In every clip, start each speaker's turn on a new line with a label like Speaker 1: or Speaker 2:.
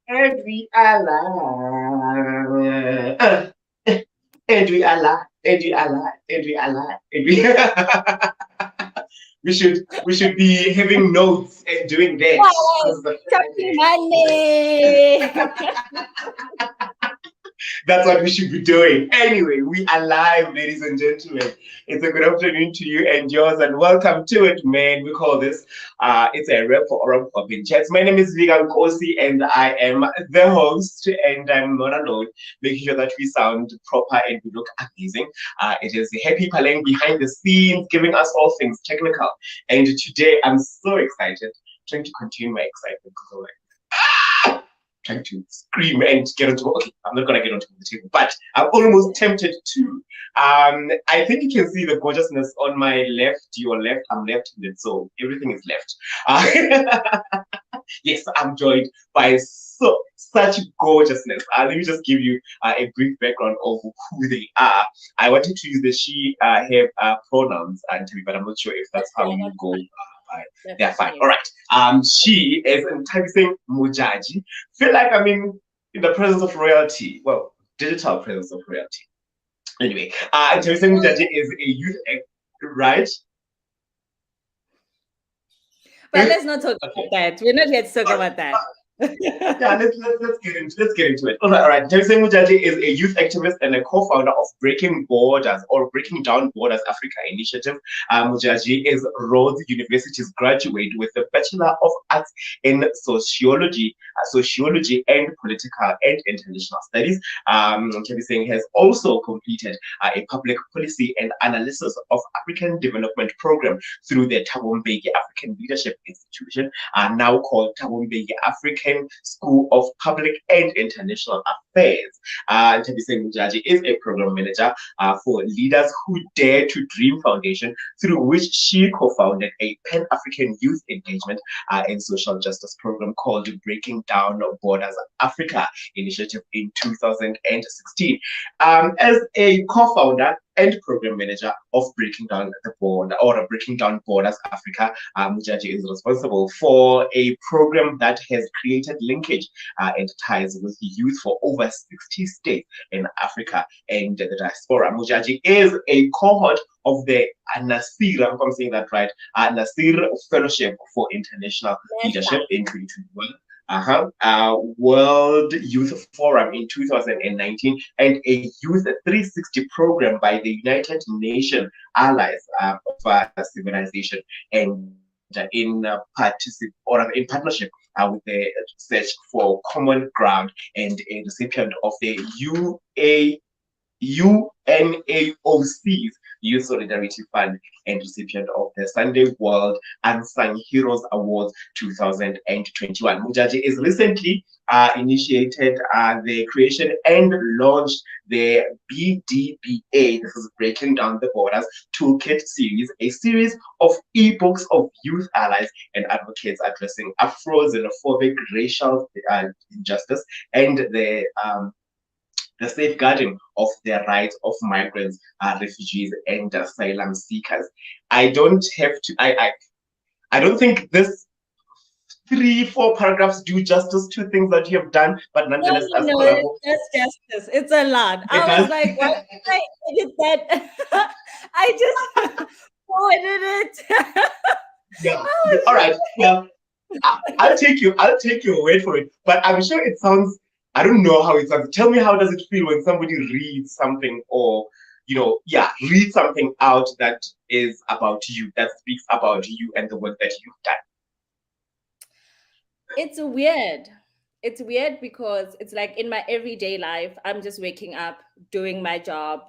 Speaker 1: And we are live. And we are live. And we are live. And we are live. And we we should be having notes and doing that.
Speaker 2: Wow,
Speaker 1: Because
Speaker 2: talking money.
Speaker 1: that's what we should be doing. Anyway, we are live, ladies and gentlemen. It's a good afternoon to you and yours, and welcome to it, man. We call this it's a rep for Oral Popping Chats. My name is Vigan Kosi, and I am the host, and I'm not alone, making sure that we sound proper and we look amazing. It is Happy Paleng behind the scenes, giving us all things technical. And today I'm so excited, trying to contain my excitement because I'm like, trying to scream and get onto. Okay, I'm not gonna get onto the table, but I'm almost tempted to. I think you can see the gorgeousness on my left, your left. I'm left-handed, so everything is left. Yes, I'm joined by such gorgeousness. Let me just give you a brief background of who they are. I wanted to use the she, her pronouns, but I'm not sure if that's how you go. They're fine. All right. She is Nthabiseng Modjadji. Feel like I'm in the presence of royalty. Well, digital presence of royalty. Anyway, Nthabiseng Modjadji is a youth, right?
Speaker 2: But let's not talk
Speaker 1: Okay.
Speaker 2: about that. We're not here to talk
Speaker 1: All right.
Speaker 2: about that.
Speaker 1: Yeah, let's get into it. All right. Nthabiseng Modjadji is a youth activist and a co-founder of Breaking Borders or Breaking Down Borders Africa Initiative. Modjadji is Rhodes University's graduate with a Bachelor of Arts in Sociology and Political and International Studies. Nthabiseng has also completed a public policy and analysis of African development program through the Thabo Mbeki African Leadership Institution, now called Thabo Mbeki African School of Public and International Affairs. Nthabiseng Modjadji is a program manager for Leaders Who Dare to Dream Foundation, through which she co-founded a Pan-African youth engagement and social justice program called Breaking Down Borders Africa Initiative in 2016. As a co-founder and program manager of Breaking Down the Border or Breaking Down Borders Africa, Modjadji is responsible for a program that has created linkage and ties with youth for over 60 states in Africa and the diaspora. Modjadji is a cohort of the Nasir, I'm saying that right, Nasir Fellowship for International
Speaker 2: Yes,
Speaker 1: Leadership in 2021. World Youth Forum in 2019, and a Youth 360 program by the United Nations Allies of Civilization, and in partnership with the Search for Common Ground, and a recipient of the UNAOC's Youth Solidarity Fund, and recipient of the Sunday World Unsung Heroes Awards 2021. Modjadji is recently initiated the creation and launched the BDBA, this is Breaking Down the Borders Toolkit series, a series of ebooks of youth allies and advocates addressing Afro-xenophobic racial injustice and the safeguarding of the rights of migrants, refugees, and asylum seekers. I don't have to. I don't think this 3-4 paragraphs do justice to things that you have done, but
Speaker 2: no,
Speaker 1: nonetheless, as
Speaker 2: no, no.
Speaker 1: collabo,
Speaker 2: That's justice. It's a lot.
Speaker 1: it
Speaker 2: I was
Speaker 1: does.
Speaker 2: like, why did I edit that? I just forwarded it.
Speaker 1: Yeah.
Speaker 2: I was
Speaker 1: All right.
Speaker 2: just
Speaker 1: Well, I'll take you. I'll take your word for it. But I'm sure it sounds. I don't know how it sounds. Tell me, how does it feel when somebody reads something, or read something out that is about you, that speaks about you and the work that you've done.
Speaker 2: it's weird. It's weird because it's like in my everyday life, I'm just waking up, doing my job,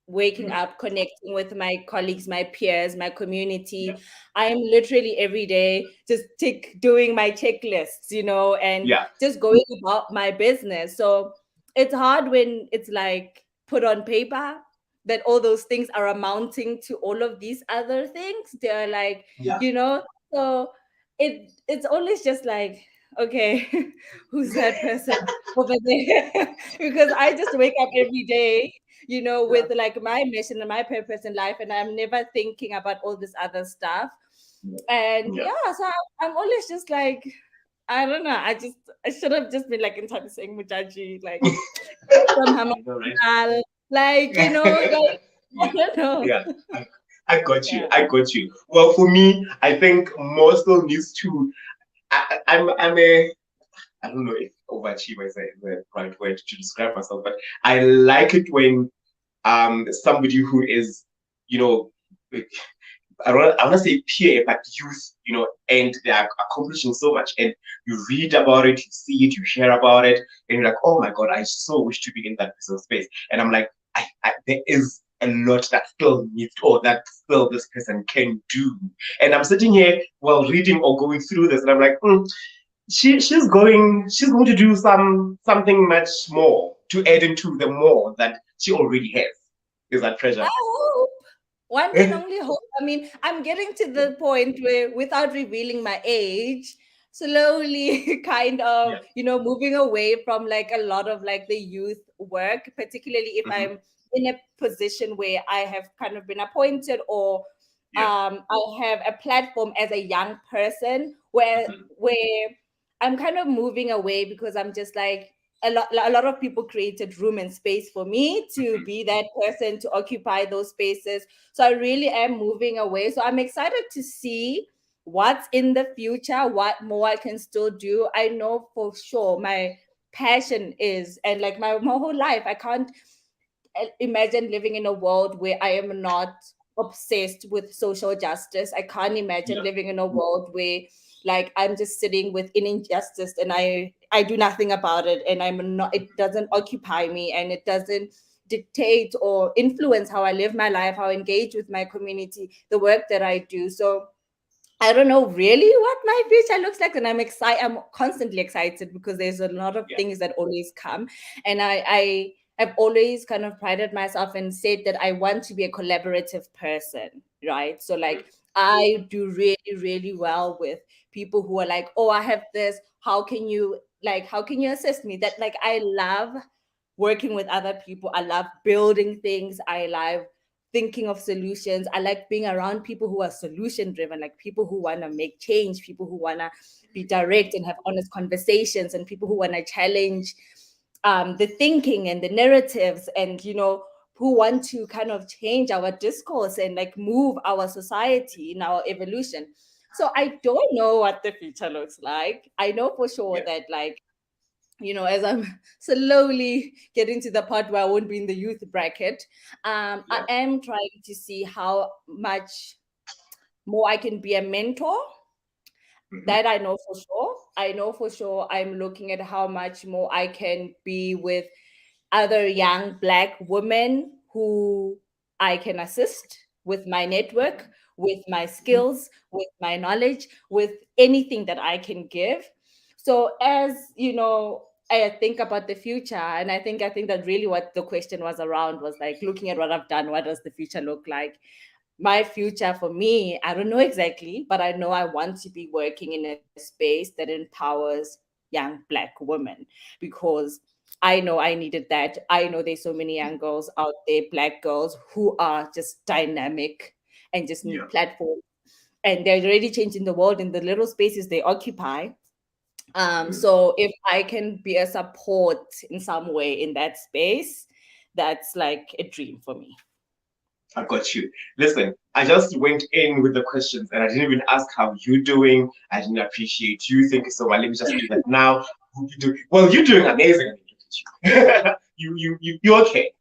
Speaker 2: waking
Speaker 1: Mhm.
Speaker 2: up, connecting with my colleagues, my peers, my community. I am literally every day just doing my checklists, and
Speaker 1: Yeah.
Speaker 2: just going about my business. So it's hard when it's like put on paper that all those things are amounting to all of these other things. They're like,
Speaker 1: Yeah.
Speaker 2: so it's always just like, okay, who's that person over there? Because I just wake up every day,
Speaker 1: Yeah.
Speaker 2: with like my mission and my purpose in life, and I'm never thinking about all this other stuff. And
Speaker 1: Yeah.
Speaker 2: yeah, so I'm always just like, I don't know. I should have just been like Nthabiseng Modjadji, like from
Speaker 1: All right.
Speaker 2: Hamagal, like like I don't know.
Speaker 1: Yeah, I got you.
Speaker 2: Yeah.
Speaker 1: I got you. Well, for me, I think more still needs to. I'm a. I don't know if overachiever is the right word to describe myself, but I like it when somebody who is, you know, I want to say peer, but youth, and they are accomplishing so much. And you read about it, you see it, you hear about it, and you're like, oh my God, I so wish to be in that business space. And I'm like, there is a lot that still needs, or that still this person can do. And I'm sitting here while reading or going through this, and I'm like, she's going to do something much more to add into the more that she already has. Is that
Speaker 2: I
Speaker 1: pressure?
Speaker 2: hope. One can only hope. I mean, I'm getting to the point where, without revealing my age, slowly kind of,
Speaker 1: Yeah.
Speaker 2: moving away from like a lot of like the youth work, particularly if
Speaker 1: Hmm.
Speaker 2: I'm in a position where I have kind of been appointed, or
Speaker 1: Yeah.
Speaker 2: I have a platform as a young person where I'm kind of moving away, because I'm just like, a lot of people created room and space for me to
Speaker 1: Hmm.
Speaker 2: be that person to occupy those spaces. So I really am moving away. So I'm excited to see what's in the future, what more I can still do. I know for sure my passion is, and like my whole life, I can't imagine living in a world where I am not obsessed with social justice. I can't imagine
Speaker 1: Yeah.
Speaker 2: living in a world where like I'm just sitting with an injustice and I do nothing about it, and I'm not, it doesn't occupy me, and it doesn't dictate or influence how I live my life, how I engage with my community, the work that I do. So I don't know really what my future looks like, and I'm excited. I'm constantly excited because there's a lot of
Speaker 1: Yeah.
Speaker 2: things that always come, and I have always kind of prided myself and said that I want to be a collaborative person, right? So
Speaker 1: Mhm.
Speaker 2: like I do really really well with people who are like, oh, I have this. How can you assist me? That like I love working with other people. I love building things. I love thinking of solutions. I like being around people who are solution driven, like people who want to make change, people who want to be direct and have honest conversations, and people who want to challenge the thinking and the narratives, and who want to kind of change our discourse and like move our society in our evolution. So I don't know what the future looks like. I know for sure
Speaker 1: Yeah.
Speaker 2: that like as I'm slowly getting to the part where I won't be in the youth bracket, I
Speaker 1: Yeah.
Speaker 2: am trying to see how much more I can be a mentor.
Speaker 1: Hmm.
Speaker 2: That I know for sure. I know for sure I'm looking at how much more I can be with other young Black women who I can assist with my network, with my skills, with my knowledge, with anything that I can give. So as I think about the future, and I think that really what the question was around was like looking at what I've done, what does the future look like? My future for me, I don't know exactly, but I know I want to be working in a space that empowers young Black women, because I know I needed that. I know there's so many young girls out there, Black girls, who are just dynamic and just
Speaker 1: Yeah.
Speaker 2: need platforms. And they're already changing the world in the little spaces they occupy.
Speaker 1: Mhm.
Speaker 2: So if I can be a support in some way in that space, that's like a dream for me.
Speaker 1: I got you. Listen, I just went in with the questions and I didn't even ask how you doing. I didn't appreciate you. Thank you so much. Let me just do that now. Hope you do well. You're doing amazing. You're okay.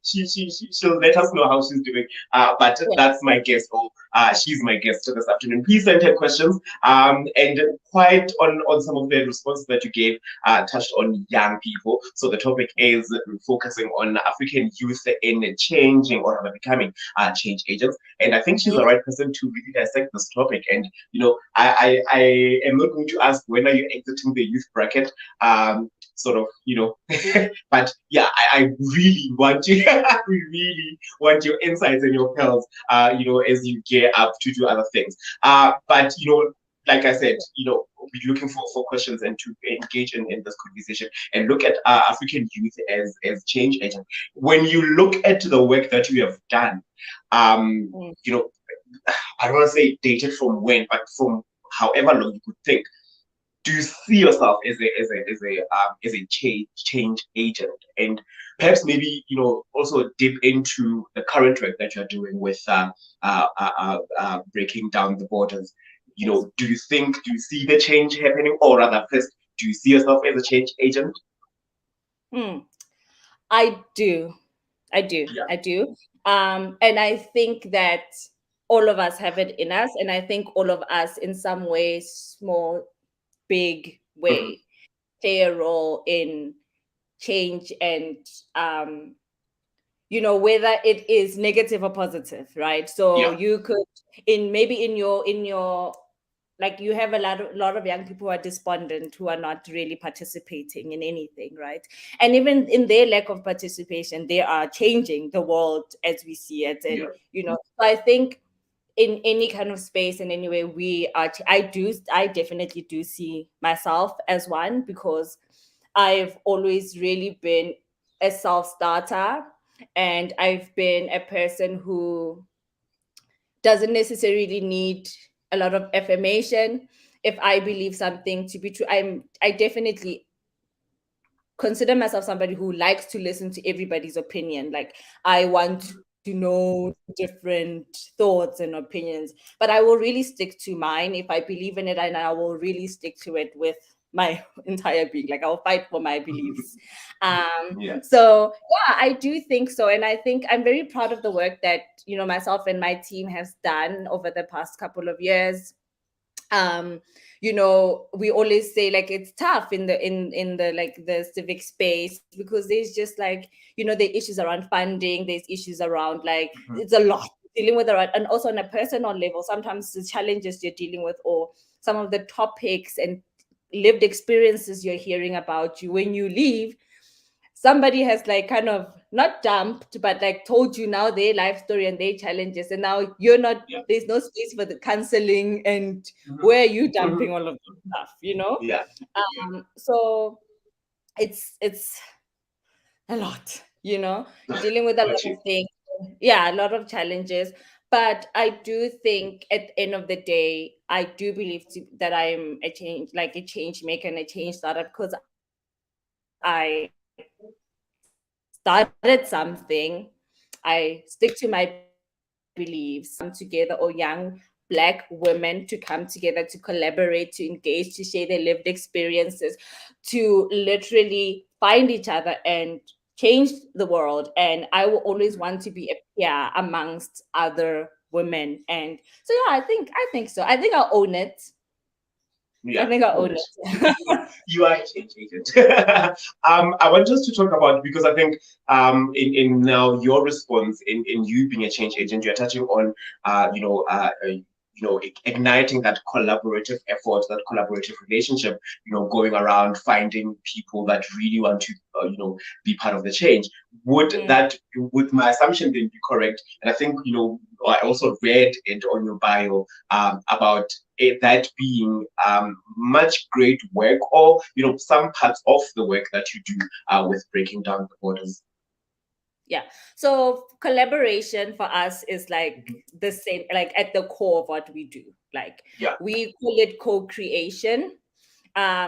Speaker 1: She'll let us know how she's doing. But
Speaker 2: Yeah.
Speaker 1: that's my guest. Oh, she's my guest this afternoon. Please send her questions. And quite on some of the responses that you gave, touched on young people. So the topic is focusing on African youth in changing or becoming change agents. And I think she's the
Speaker 2: Mhm.
Speaker 1: right person to really dissect this topic. And I am not going to ask when are you exiting the youth bracket. Sort of, but yeah, I really want to, I really want your insights and your pearls, as you gear up to do other things. But like I said, be looking for questions and to engage in this conversation and look at African youth as change agents. When you look at the work that you have done,
Speaker 2: Mm.
Speaker 1: you know, I don't want to say dated from when, but from however long you could think. do you see yourself as a change agent, and perhaps maybe also dip into the current work that you're doing with breaking down the borders? Do you see the change happening, or rather, first, do you see yourself as a change agent?
Speaker 2: Hmm. I do. I do.
Speaker 1: Yeah.
Speaker 2: I do. And I think that all of us have it in us. And I think all of us, in some way, small, big
Speaker 1: Hmm.
Speaker 2: way, play a role in change and, whether it is negative or positive, right? So
Speaker 1: Yeah.
Speaker 2: you could, in your like, you have a lot of young people who are despondent, who are not really participating in anything, right? And even in their lack of participation, they are changing the world as we see it. And
Speaker 1: Yeah.
Speaker 2: so I think in any kind of space, in any way, I definitely do see myself as one, because I've always really been a self-starter, and I've been a person who doesn't necessarily need a lot of affirmation. If I believe something to be true, I definitely consider myself somebody who likes to listen to everybody's opinion. Like, I want to know different thoughts and opinions, but I will really stick to mine if I believe in it, and I will really stick to it with my entire being. Like, I'll fight for my beliefs.
Speaker 1: Yeah.
Speaker 2: So yeah, I do think so. And I think I'm very proud of the work that, myself and my team has done over the past couple of years. um we always say, like, it's tough in the like the civic space, because there's just, like, the issues around funding, there's issues around, like,
Speaker 1: Hmm.
Speaker 2: it's a lot dealing with, around, and also on a personal level, sometimes the challenges you're dealing with, or some of the topics and lived experiences you're hearing about you when you leave. Somebody has, like, kind of not dumped, but, like, told you now their life story and their challenges, and now you're not,
Speaker 1: Yeah.
Speaker 2: there's no space for the counseling, and
Speaker 1: Hmm.
Speaker 2: where are you
Speaker 1: Hmm.
Speaker 2: dumping all of this stuff?
Speaker 1: Yeah. Yeah.
Speaker 2: So it's a lot, dealing with a lot
Speaker 1: Got
Speaker 2: of
Speaker 1: you.
Speaker 2: things. Yeah, a lot of challenges. But I do think at the end of the day, I do believe that I'm a change, like a change maker and a change starter, because I started something. I stick to my beliefs. Together, or young Black women to come together, to collaborate, to engage, to share their lived experiences, to literally find each other and change the world. And I will always want to be a peer amongst other women. And so yeah, I think so. I think I'll own it. I
Speaker 1: Yeah.
Speaker 2: think I'll
Speaker 1: Own
Speaker 2: own
Speaker 1: it.
Speaker 2: it.
Speaker 1: You are a change agent. I want us to talk about, because I think in now your response in you being a change agent, you're touching on igniting that collaborative effort, that collaborative relationship, going around finding people that really want to be part of the change.
Speaker 2: Mm.
Speaker 1: Would my assumption then be correct? And I think I also read it on your bio about that being much great work, or some parts of the work that you do with breaking down the borders.
Speaker 2: Yeah. So collaboration for us is like
Speaker 1: Mhm.
Speaker 2: the same, like at the core of what we do. Like,
Speaker 1: Yeah.
Speaker 2: we call it co-creation.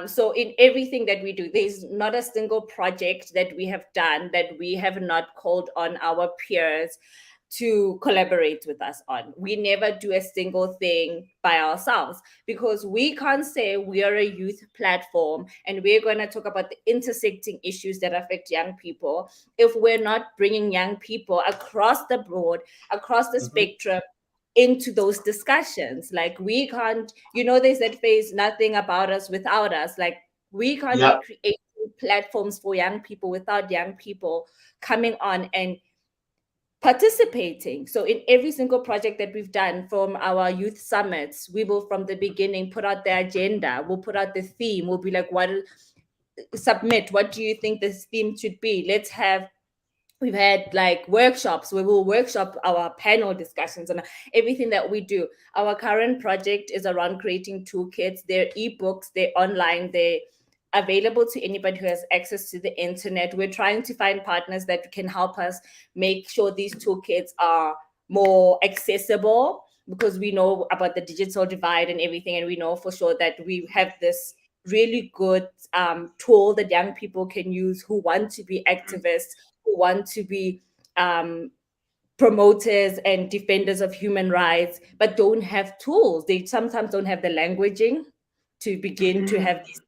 Speaker 2: So in everything that we do, there's not a single project that we have done that we have not called on our peers to collaborate with us on. We never do a single thing by ourselves, because we can't say we are a youth platform and we're going to talk about the intersecting issues that affect young people if we're not bringing young people across the board, across the
Speaker 1: Hmm.
Speaker 2: spectrum, into those discussions. Like, we can't, there's that phrase, nothing about us without us. Like, we can't be
Speaker 1: Yeah.
Speaker 2: creating platforms for young people without young people coming on and participating. So in every single project that we've done, from our youth summits, we will from the beginning put out the agenda, we'll put out the theme, we'll be like, submit, what do you think this theme should be? We've had like workshops where we'll workshop our panel discussions and everything that we do. Our current project is around creating toolkits. They're ebooks, they're online, they're available to anybody who has access to the internet. We're trying to find partners that can help us make sure these toolkits are more accessible, because we know about the digital divide and everything, and we know for sure that we have this really good tool that young people can use who want to be activists, who want to be promoters and defenders of human rights, but don't have tools. They sometimes don't have the languaging to begin to have these.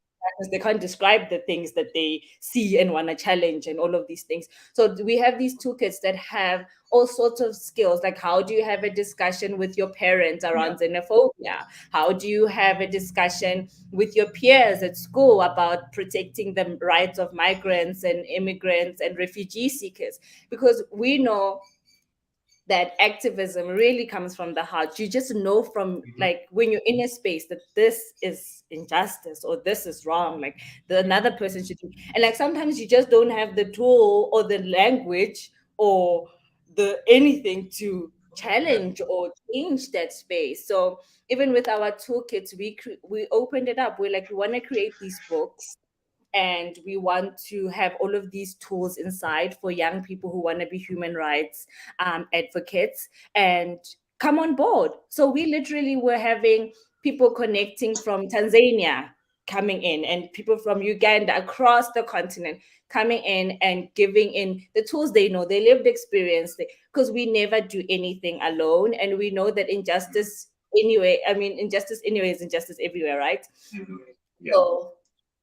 Speaker 2: They can't describe the things that they see and want to challenge and all of these things. So we have these toolkits that have all sorts of skills, like how do you have a discussion with your parents around xenophobia? How do you have a discussion with your peers at school about protecting the rights of migrants and immigrants and refugee seekers? Because we know that activism really comes from the heart. You just know from like when you're in a space that this is injustice or this is wrong, like the another person should do. And like sometimes you just don't have the tool or the language or the anything to challenge or change that space. So even with our toolkits, we opened it up. We're like, we want to create these books and we want to have all of these tools inside for young people who want to be human rights advocates and come on board. So we literally were having people connecting from Tanzania coming in and people from Uganda across the continent coming in and giving in the tools they know, their lived experience, because we never do anything alone. And we know that injustice anyway, I mean, injustice anyway is injustice everywhere, right?
Speaker 1: Yeah.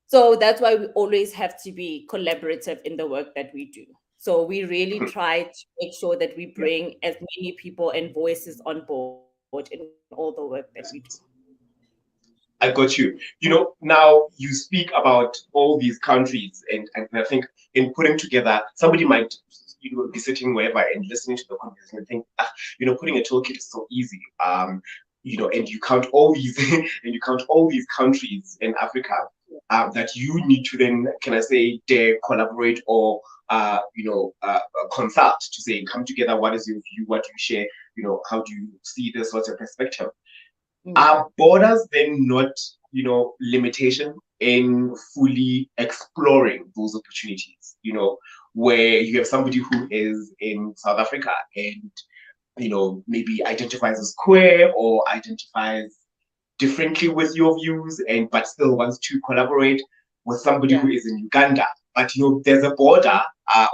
Speaker 2: So that's why we always have to be collaborative in the work that we do. So we really try to make sure that we bring as many people and voices on board in all the work that we do.
Speaker 1: I got you. Now you speak about all these countries, and I think in putting together, somebody might, be sitting wherever and listening to the conversation and think, putting a toolkit is so easy. And you count all these, and you count all these countries in Africa that you need to then, can I say, dare collaborate or, consult to say, come together. What is your view? What do you share? How do you see this? What's your perspective? Are borders then not, limitation in fully exploring those opportunities? Where you have somebody who is in South Africa and, maybe identifies as queer or identifies differently with your views but still wants to collaborate with somebody who is in Uganda. But, there's a border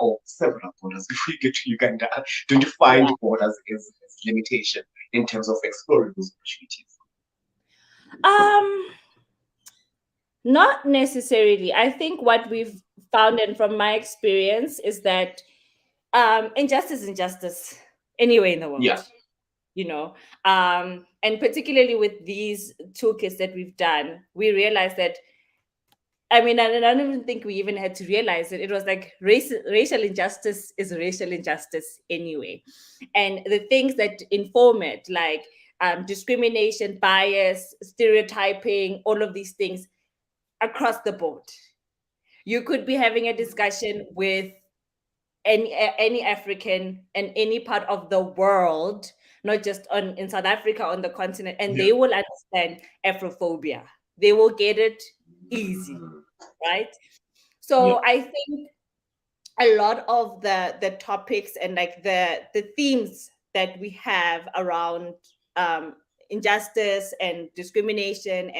Speaker 1: or several borders before you get to Uganda. Don't you find borders as limitation in terms of exploring those opportunities?
Speaker 2: Not necessarily. I think what we've found, and from my experience, is that injustice is injustice anywhere in the world.
Speaker 1: Yeah.
Speaker 2: And particularly with these toolkits that we've done, we realized that, I mean, I don't even think we even had to realize it. It was like racial injustice is racial injustice anyway. And the things that inform it, like discrimination, bias, stereotyping, all of these things across the board. You could be having a discussion with any African in any part of the world, not just in South Africa, on the continent, and they will understand Afrophobia. They will get it easy, right? So I think a lot of the topics and like the themes that we have around injustice and discrimination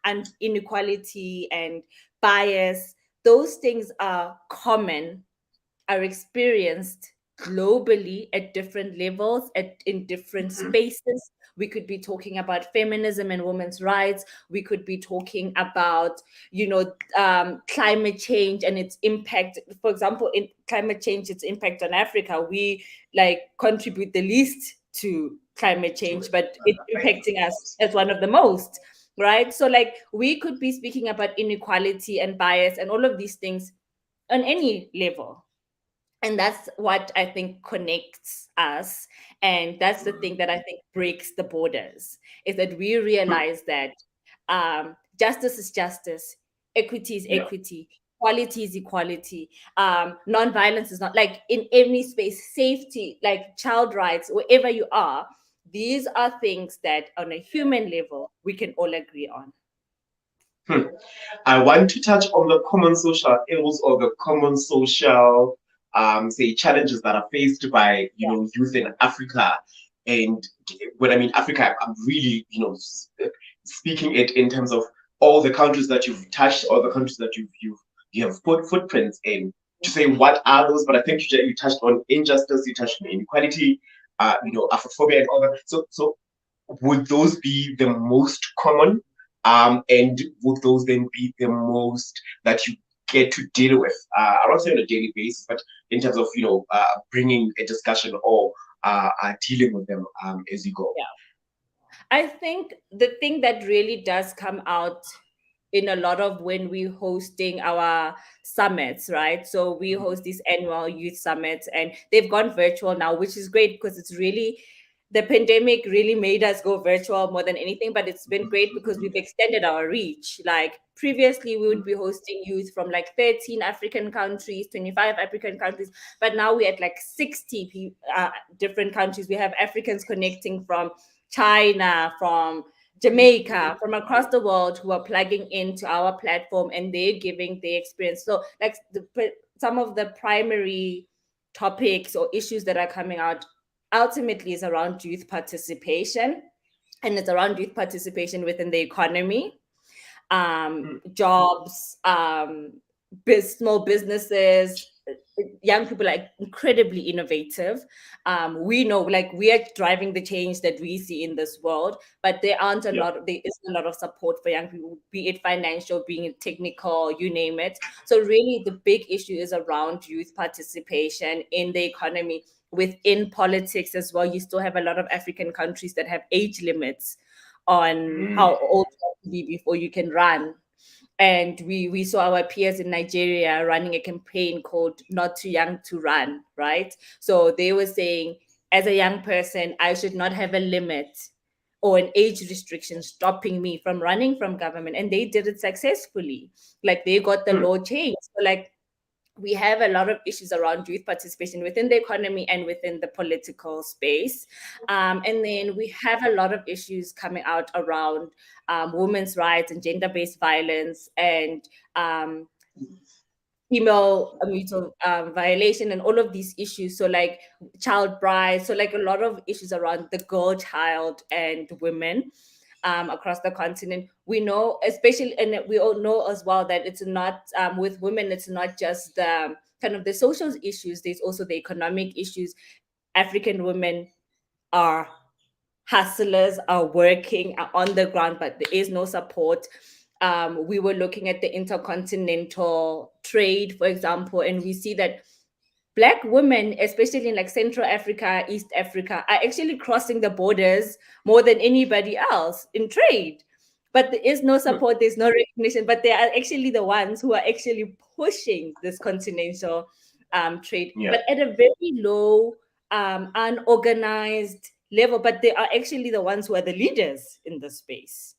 Speaker 2: and inequality and bias, those things are common, are experienced globally at different levels, in different spaces. We could be talking about feminism and women's rights. We could be talking about, climate change and its impact. For example, in climate change, its impact on Africa, we like contribute the least to climate change, but it's impacting us as one of the most, right? So like we could be speaking about inequality and bias and all of these things on any level. And that's what I think connects us. And that's the thing that I think breaks the borders, is that we realize that justice is justice, equity is equity, equality is equality, non-violence is not, like in any space, safety, like child rights, wherever you are, these are things that on a human level we can all agree on.
Speaker 1: I want to touch on the common social ills or the common social, say, challenges that are faced by, youth in Africa. And when I mean Africa, I'm really, speaking it in terms of all the countries that you've touched, all the countries that you have put footprints in, to say what are those. But I think you touched on injustice, you touched on inequality, Afrophobia and all that. So would those be the most common? And would those then be the most that you get to deal with? I don't say on a daily basis, but in terms of bringing a discussion or dealing with them as you go.
Speaker 2: Yeah. I think the thing that really does come out in a lot of when we're hosting our summits, right? So we host these annual youth summits and they've gone virtual now, which is great because it's really, the pandemic really made us go virtual more than anything, but it's been great because we've extended our reach. Like previously, we would be hosting youth from like 13 African countries, 25 African countries, but now we're at like 60 different countries. We have Africans connecting from China, from Jamaica, from across the world who are plugging into our platform and they're giving their experience. So, like some of the primary topics or issues that are coming out ultimately is around youth participation, and it's around youth participation within the economy, jobs, small businesses. Young people are incredibly innovative. We know, like, we are driving the change that we see in this world, but there aren't a lot. There isn't a lot of support for young people, be it financial, being it technical, you name it. So really, the big issue is around youth participation in the economy, within politics as well. You still have a lot of African countries that have age limits on how old you have to be before you can run. And we saw our peers in Nigeria running a campaign called Not Too Young to Run, right? So they were saying, as a young person, I should not have a limit or an age restriction stopping me from running from government. And they did it successfully. Like they got the law changed. So like we have a lot of issues around youth participation within the economy and within the political space. And then we have a lot of issues coming out around women's rights and gender-based violence and female mutual violation and all of these issues. So like child bride, so like a lot of issues around the girl child and women across the continent. We know, especially, and we all know as well that it's not with women. It's not just the kind of the social issues. There's also the economic issues. African women are hustlers, are working, are on the ground, but there is no support. We were looking at the intercontinental trade, for example, and we see that Black women, especially in like Central Africa, East Africa, are actually crossing the borders more than anybody else in trade. But there is no support, there's no recognition, but they are actually the ones who are actually pushing this continental trade, but at a very low, unorganized level. But they are actually the ones who are the leaders in the space.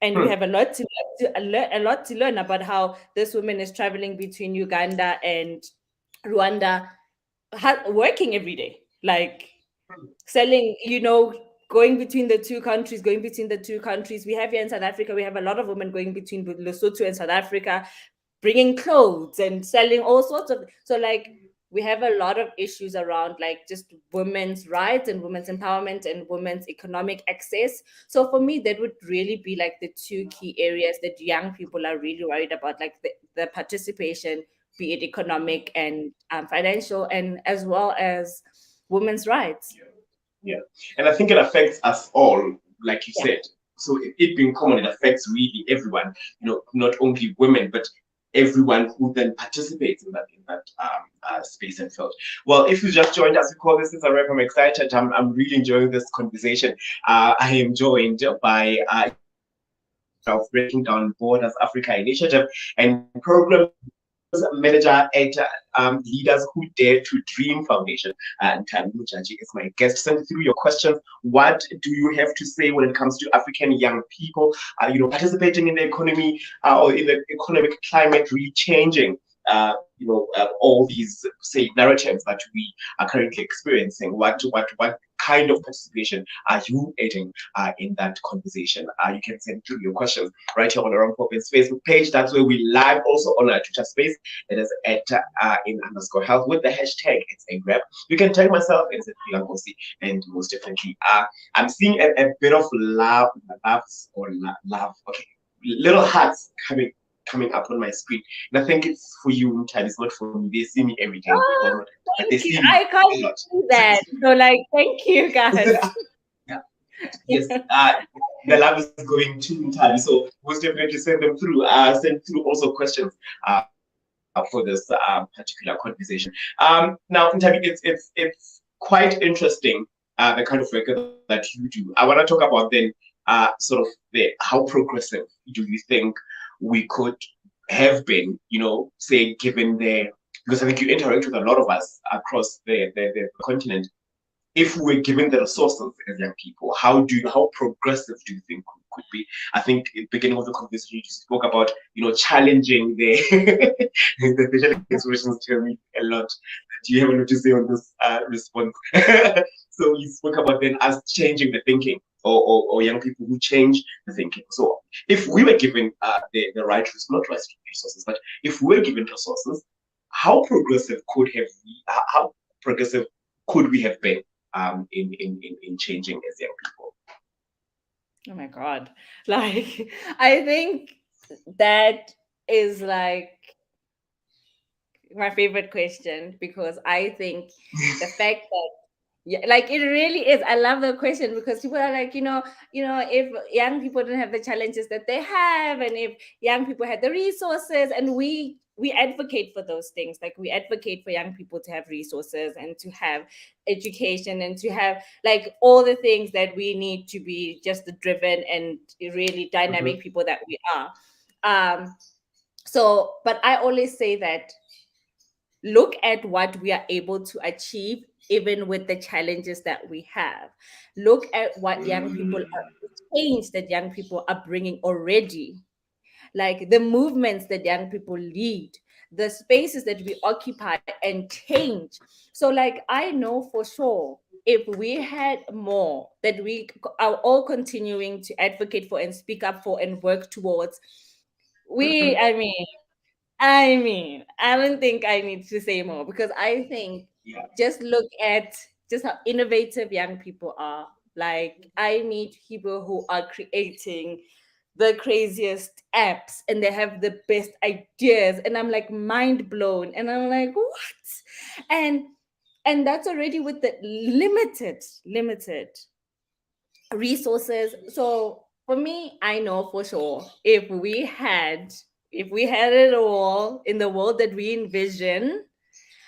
Speaker 2: And we have a lot to learn about how this woman is traveling between Uganda and Rwanda, working every day, like selling, going between the two countries, We have here in South Africa, we have a lot of women going between Lesotho and South Africa, bringing clothes and selling all sorts of. So like we have a lot of issues around like just women's rights and women's empowerment and women's economic access. So for me, that would really be like the two key areas that young people are really worried about, like the participation, be it economic and financial, and as well as women's rights.
Speaker 1: Yeah. And I think it affects us all, like you said. So it being common, it affects really everyone, not only women, but everyone who then participates in that space and field. Well, if you just joined us, we call this is a rep. I'm excited. I'm really enjoying this conversation. I am joined by of Breaking Down Borders Africa Initiative and program manager at Leaders Who Dare to Dream Foundation. Nthabiseng Modjadji is my guest. Send through your questions. What do you have to say when it comes to African young people, participating in the economy or in the economic climate really changing? All these, say, narratives that we are currently experiencing. What kind of participation are you adding in that conversation? You can send through your questions right here on the Wrong Popin's Facebook page. That's where we live also on our Twitter space. It is at @in_health with the hashtag It's a Grab. You can tag myself, it's at Langosi, and most definitely I'm seeing a bit of love. Okay, little hearts coming up on my screen. And I think it's for you, Nthabi. It's not for me. They see me every day, believe it or
Speaker 2: Oh,
Speaker 1: not, but they
Speaker 2: thank you.
Speaker 1: see me
Speaker 2: I can't
Speaker 1: a lot.
Speaker 2: see that. So, like, thank you, guys.
Speaker 1: Yeah. Yes, the love is going to Nthabi. So most definitely send them through. Send through also questions for this particular conversation. Now, Nthabi, it's quite interesting the kind of work that you do. I want to talk about then sort of how progressive do you think we could have been, say, given because I think you interact with a lot of us across the continent. If we're given the resources as young people, how progressive do you think could be? I think at the beginning of the conversation you spoke about, challenging the the facial expressions tell me a lot. Do you have a lot to say on this response? So you spoke about then us changing the thinking, or young people who change the thinking. So if we were given the right resources, but if we were given resources, how progressive could have we? How progressive could we have been in changing as young people?
Speaker 2: Oh my God. Like, I think that is like my favorite question, because I think the fact that, yeah, like, it really is. I love the question, because people are like, if young people don't have the challenges that they have, and if young people had the resources, and we advocate for those things. Like, we advocate for young people to have resources and to have education and to have like all the things that we need to be just the driven and really dynamic people that we are. But I always say that look at what we are able to achieve even with the challenges that we have. Look at what young people are, the change that young people are bringing already, like the movements that young people lead, the spaces that we occupy and change. So, like, I know for sure, if we had more that we are all continuing to advocate for and speak up for and work towards, we, I don't think I need to say more, because I think
Speaker 1: Yeah.
Speaker 2: just look at just how innovative young people are. Like, I meet people who are creating the craziest apps and they have the best ideas, and I'm like mind blown, and I'm like, what? And that's already with the limited resources. So for me, I know for sure, if we had it all in the world that we envision,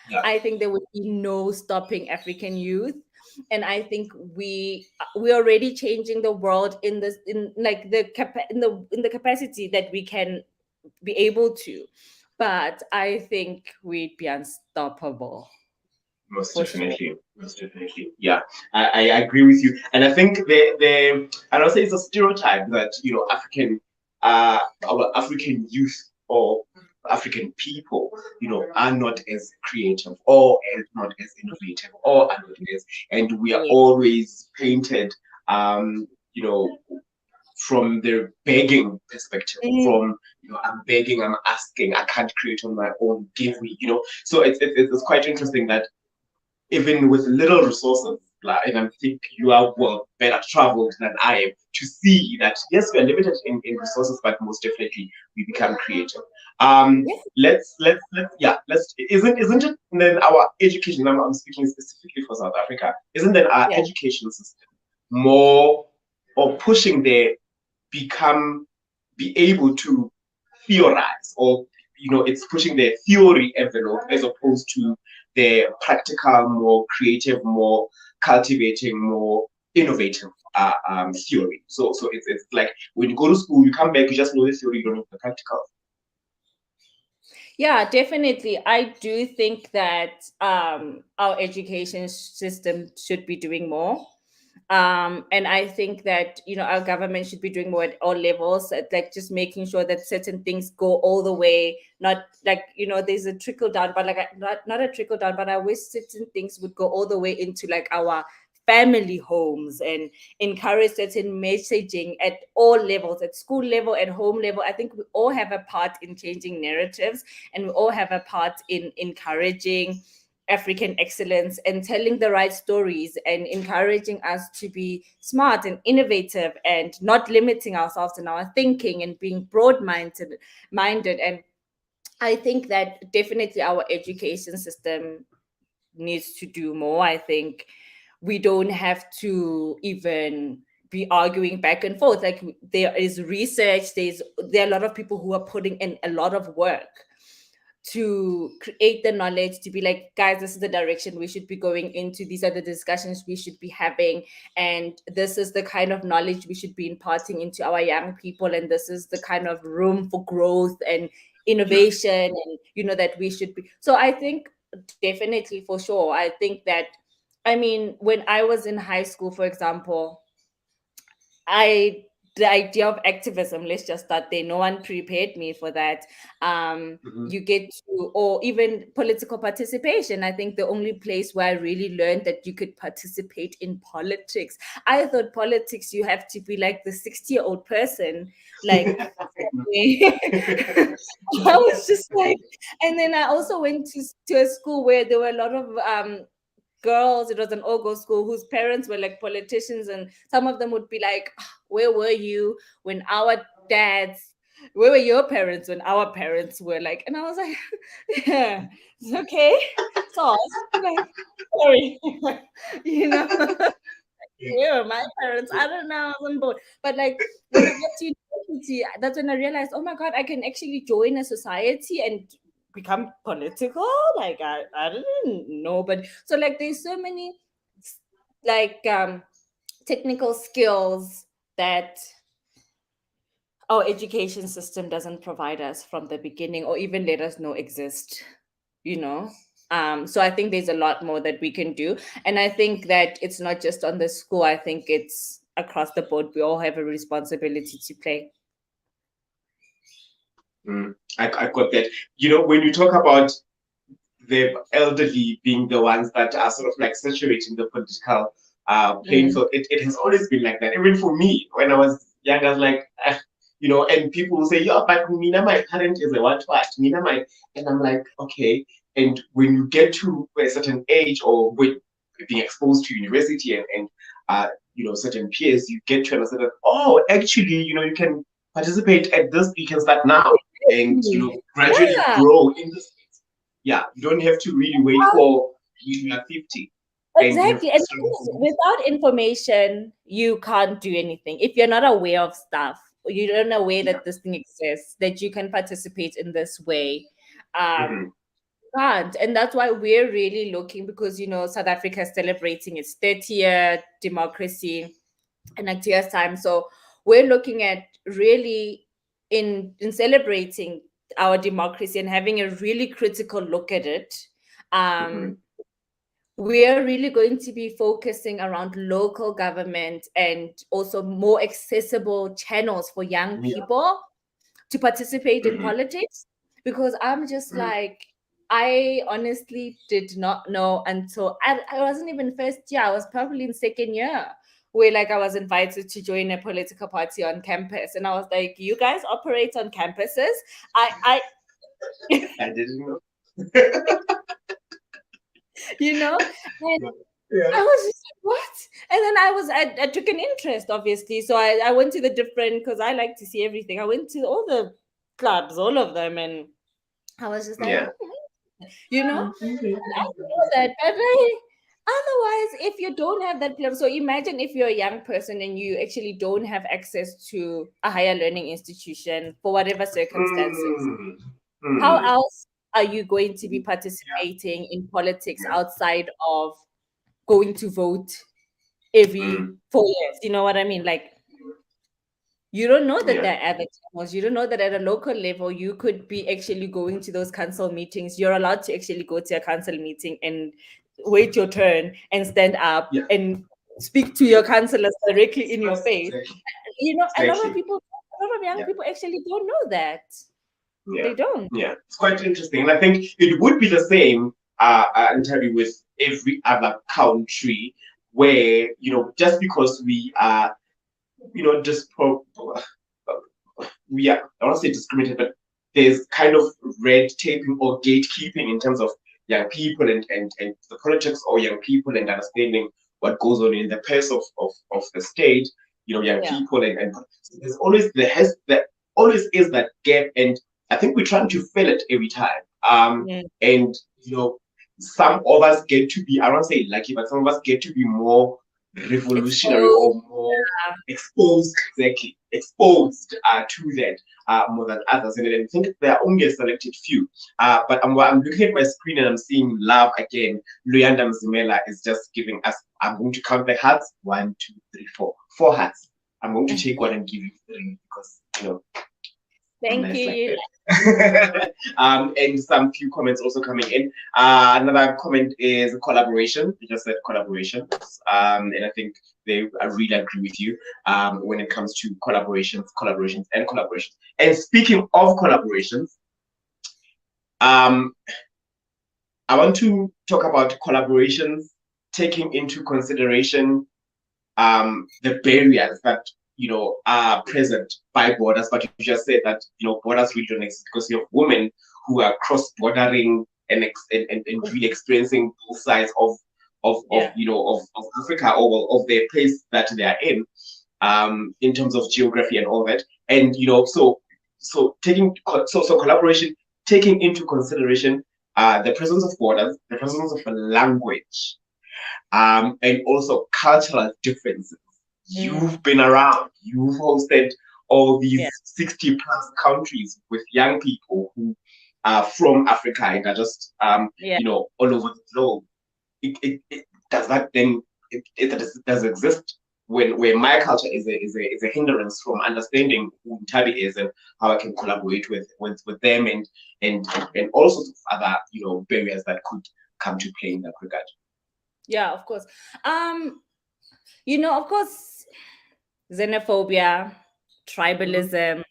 Speaker 1: Yeah.
Speaker 2: I think there would be no stopping African youth. And I think we're already changing the world in this, in like in the capacity that we can be able to. But I think we'd be unstoppable
Speaker 1: Most
Speaker 2: for sure.
Speaker 1: definitely, most definitely. Yeah, I agree with you, and I think and I'll say it's a stereotype that our African youth or African people, are not as creative or not as innovative or are not as, and we are
Speaker 2: Yeah.
Speaker 1: always painted, you know, from the begging perspective,
Speaker 2: Mm,
Speaker 1: from I'm begging, I'm asking, I can't create on my own, give me, So it's quite interesting that even with little resources, like, and I think you are well better traveled than I am to see that yes, we are limited in resources, but most definitely we become creative.
Speaker 2: yes.
Speaker 1: Let's yeah, let's isn't it then our education, I'm speaking specifically for South Africa, isn't then our
Speaker 2: Yeah.
Speaker 1: education system more or pushing the become be able to theorize, or it's pushing the theory envelope as opposed to the practical, more creative, more cultivating, more innovative theory. So it's like when you go to school, you come back, you just know the theory, you don't know the practical.
Speaker 2: Yeah, definitely. I do think that our education system should be doing more. And I think that our government should be doing more at all levels, like just making sure that certain things go all the way, not like there's a trickle down, but like not a trickle down, but I wish certain things would go all the way into like our family homes, and encourage certain messaging at all levels, at school level, at home level. I think we all have a part in changing narratives, and we all have a part in encouraging African excellence and telling the right stories and encouraging us to be smart and innovative and not limiting ourselves in our thinking and being broad minded. And I think that definitely our education system needs to do more. I think we don't have to even be arguing back and forth. Like, there is research, there are a lot of people who are putting in a lot of work to create the knowledge, to be like, guys, this is the direction we should be going into, these are the discussions we should be having, and this is the kind of knowledge we should be imparting into our young people, and this is the kind of room for growth and innovation, and that we should be. So I think definitely, for sure, I think that, I mean, when I was in high school, for example, I the idea of activism, let's just start there. No one prepared me for that. You get to, or even political participation. I think the only place where I really learned that you could participate in politics. I thought politics, you have to be like the 60-year-old person, like. I was just like, and then I also went to a school where there were a lot of girls. It was an all-girls school whose parents were like politicians, and some of them would be like, where were you when our dads, where were your parents when our parents were like? And I was like, yeah, it's okay. So I was like, sorry. Where were my parents? I don't know. I was on board. But like, when I got to university, that's when I realized, oh my God, I can actually join a society and become political. Like, I didn't know. But so, like, there's so many like technical skills that our education system doesn't provide us from the beginning, or even let us know exist, you know. So I think there's a lot more that we can do, and I think that it's not just on the school. I think it's across the board. We all have a responsibility to play.
Speaker 1: I got that. When you talk about the elderly being the ones that are sort of like saturating the political playing field, it has always been like that. Even for me, when I was young, I was like, and people will say, yeah, but Mina, my parent is a what, Mina, and I'm like, okay. And when you get to a certain age, or when being exposed to university and certain peers, you get to understand that, oh, actually, you can participate at this, you can start now and gradually grow in this. Yeah, you don't have to really wait for you are 50.
Speaker 2: Exactly. And without information, you can't do anything. If you're not aware of stuff, you don't know aware that this thing exists, that you can participate in this way. Can't. And that's why we're really looking, because South Africa is celebrating its 30th democracy in a year's time. So we're looking at really in celebrating our democracy and having a really critical look at it. We're really going to be focusing around local government and also more accessible channels for young people to participate in politics, because I'm just like, I honestly did not know until I wasn't even first year. I was probably in second year, where like I was invited to join a political party on campus, and I was like, you guys operate on campuses? I
Speaker 1: didn't know.
Speaker 2: And I was just like, what? And then I took an interest, obviously. So I went to the different, because I like to see everything. I went to all the clubs, all of them, and I was just like, I know that. But otherwise, if you don't have that platform, so imagine if you're a young person and you actually don't have access to a higher learning institution for whatever circumstances, how else are you going to be participating in politics outside of going to vote every 4 years? You know what I mean? Like, you don't know that there are other channels. You don't know that at a local level, you could be actually going to those council meetings. You're allowed to actually go to a council meeting and wait your turn and stand up and speak to your councillors directly in your face. A lot of young people actually don't know that. They don't.
Speaker 1: Yeah, it's quite interesting. And I think it would be the same entirely with every other country, where, just because we are, we are, I don't want to say discriminated, but there's kind of red taping or gatekeeping in terms of young people and the politics, or young people and understanding what goes on in the purse of the state, young
Speaker 2: Yeah.
Speaker 1: people and so there always is that gap, and I think we're trying to fill it every time.
Speaker 2: Yeah.
Speaker 1: And some of us get to be, I don't say lucky, but some of us get to be more revolutionary
Speaker 2: Exposed.
Speaker 1: or more exposed, exactly, exposed to that more than others. And I think there are only a selected few. But I'm looking at my screen and I'm seeing love again. Luyanda Mzimela is just giving us, I'm going to count the hearts. 1, 2, 3, 4. 4 hearts. I'm going to take one and give you 3 because, I'm
Speaker 2: Thank
Speaker 1: nice like
Speaker 2: you.
Speaker 1: that. And some few comments also coming in. Another comment is collaboration. You just said collaboration. And I think I really agree with you when it comes to collaborations. And speaking of collaborations, I want to talk about collaborations taking into consideration the barriers that are present by borders. But you just said that borders really don't exist because you have women who are cross-bordering and really experiencing both sides of Africa, or of their place that they are in terms of geography and all that. And so collaboration taking into consideration the presence of borders, the presence of a language, and also cultural differences. You've been around, you've hosted all these 60 plus countries with young people who are from Africa and are just, all over the globe. Does that then, it does exist where my culture is a hindrance from understanding who Nthabi is and how I can collaborate with them and all sorts of other, barriers that could come to play in that regard.
Speaker 2: Yeah, of course. Of course, xenophobia, tribalism,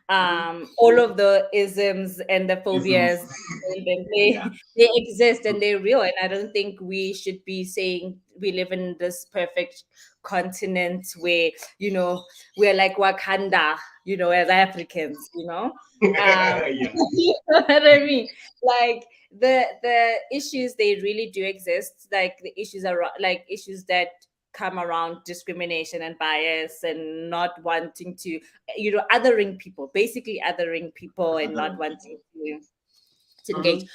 Speaker 2: all of the isms and the phobias, they exist and they're real. And I don't think we should be saying we live in this perfect continent where, we're like Wakanda, as Africans,
Speaker 1: Yeah.
Speaker 2: you know what I mean? Like the issues, they really do exist. Like the issues are like issues that come around discrimination and bias and not wanting to, othering people, basically othering people and not wanting to engage.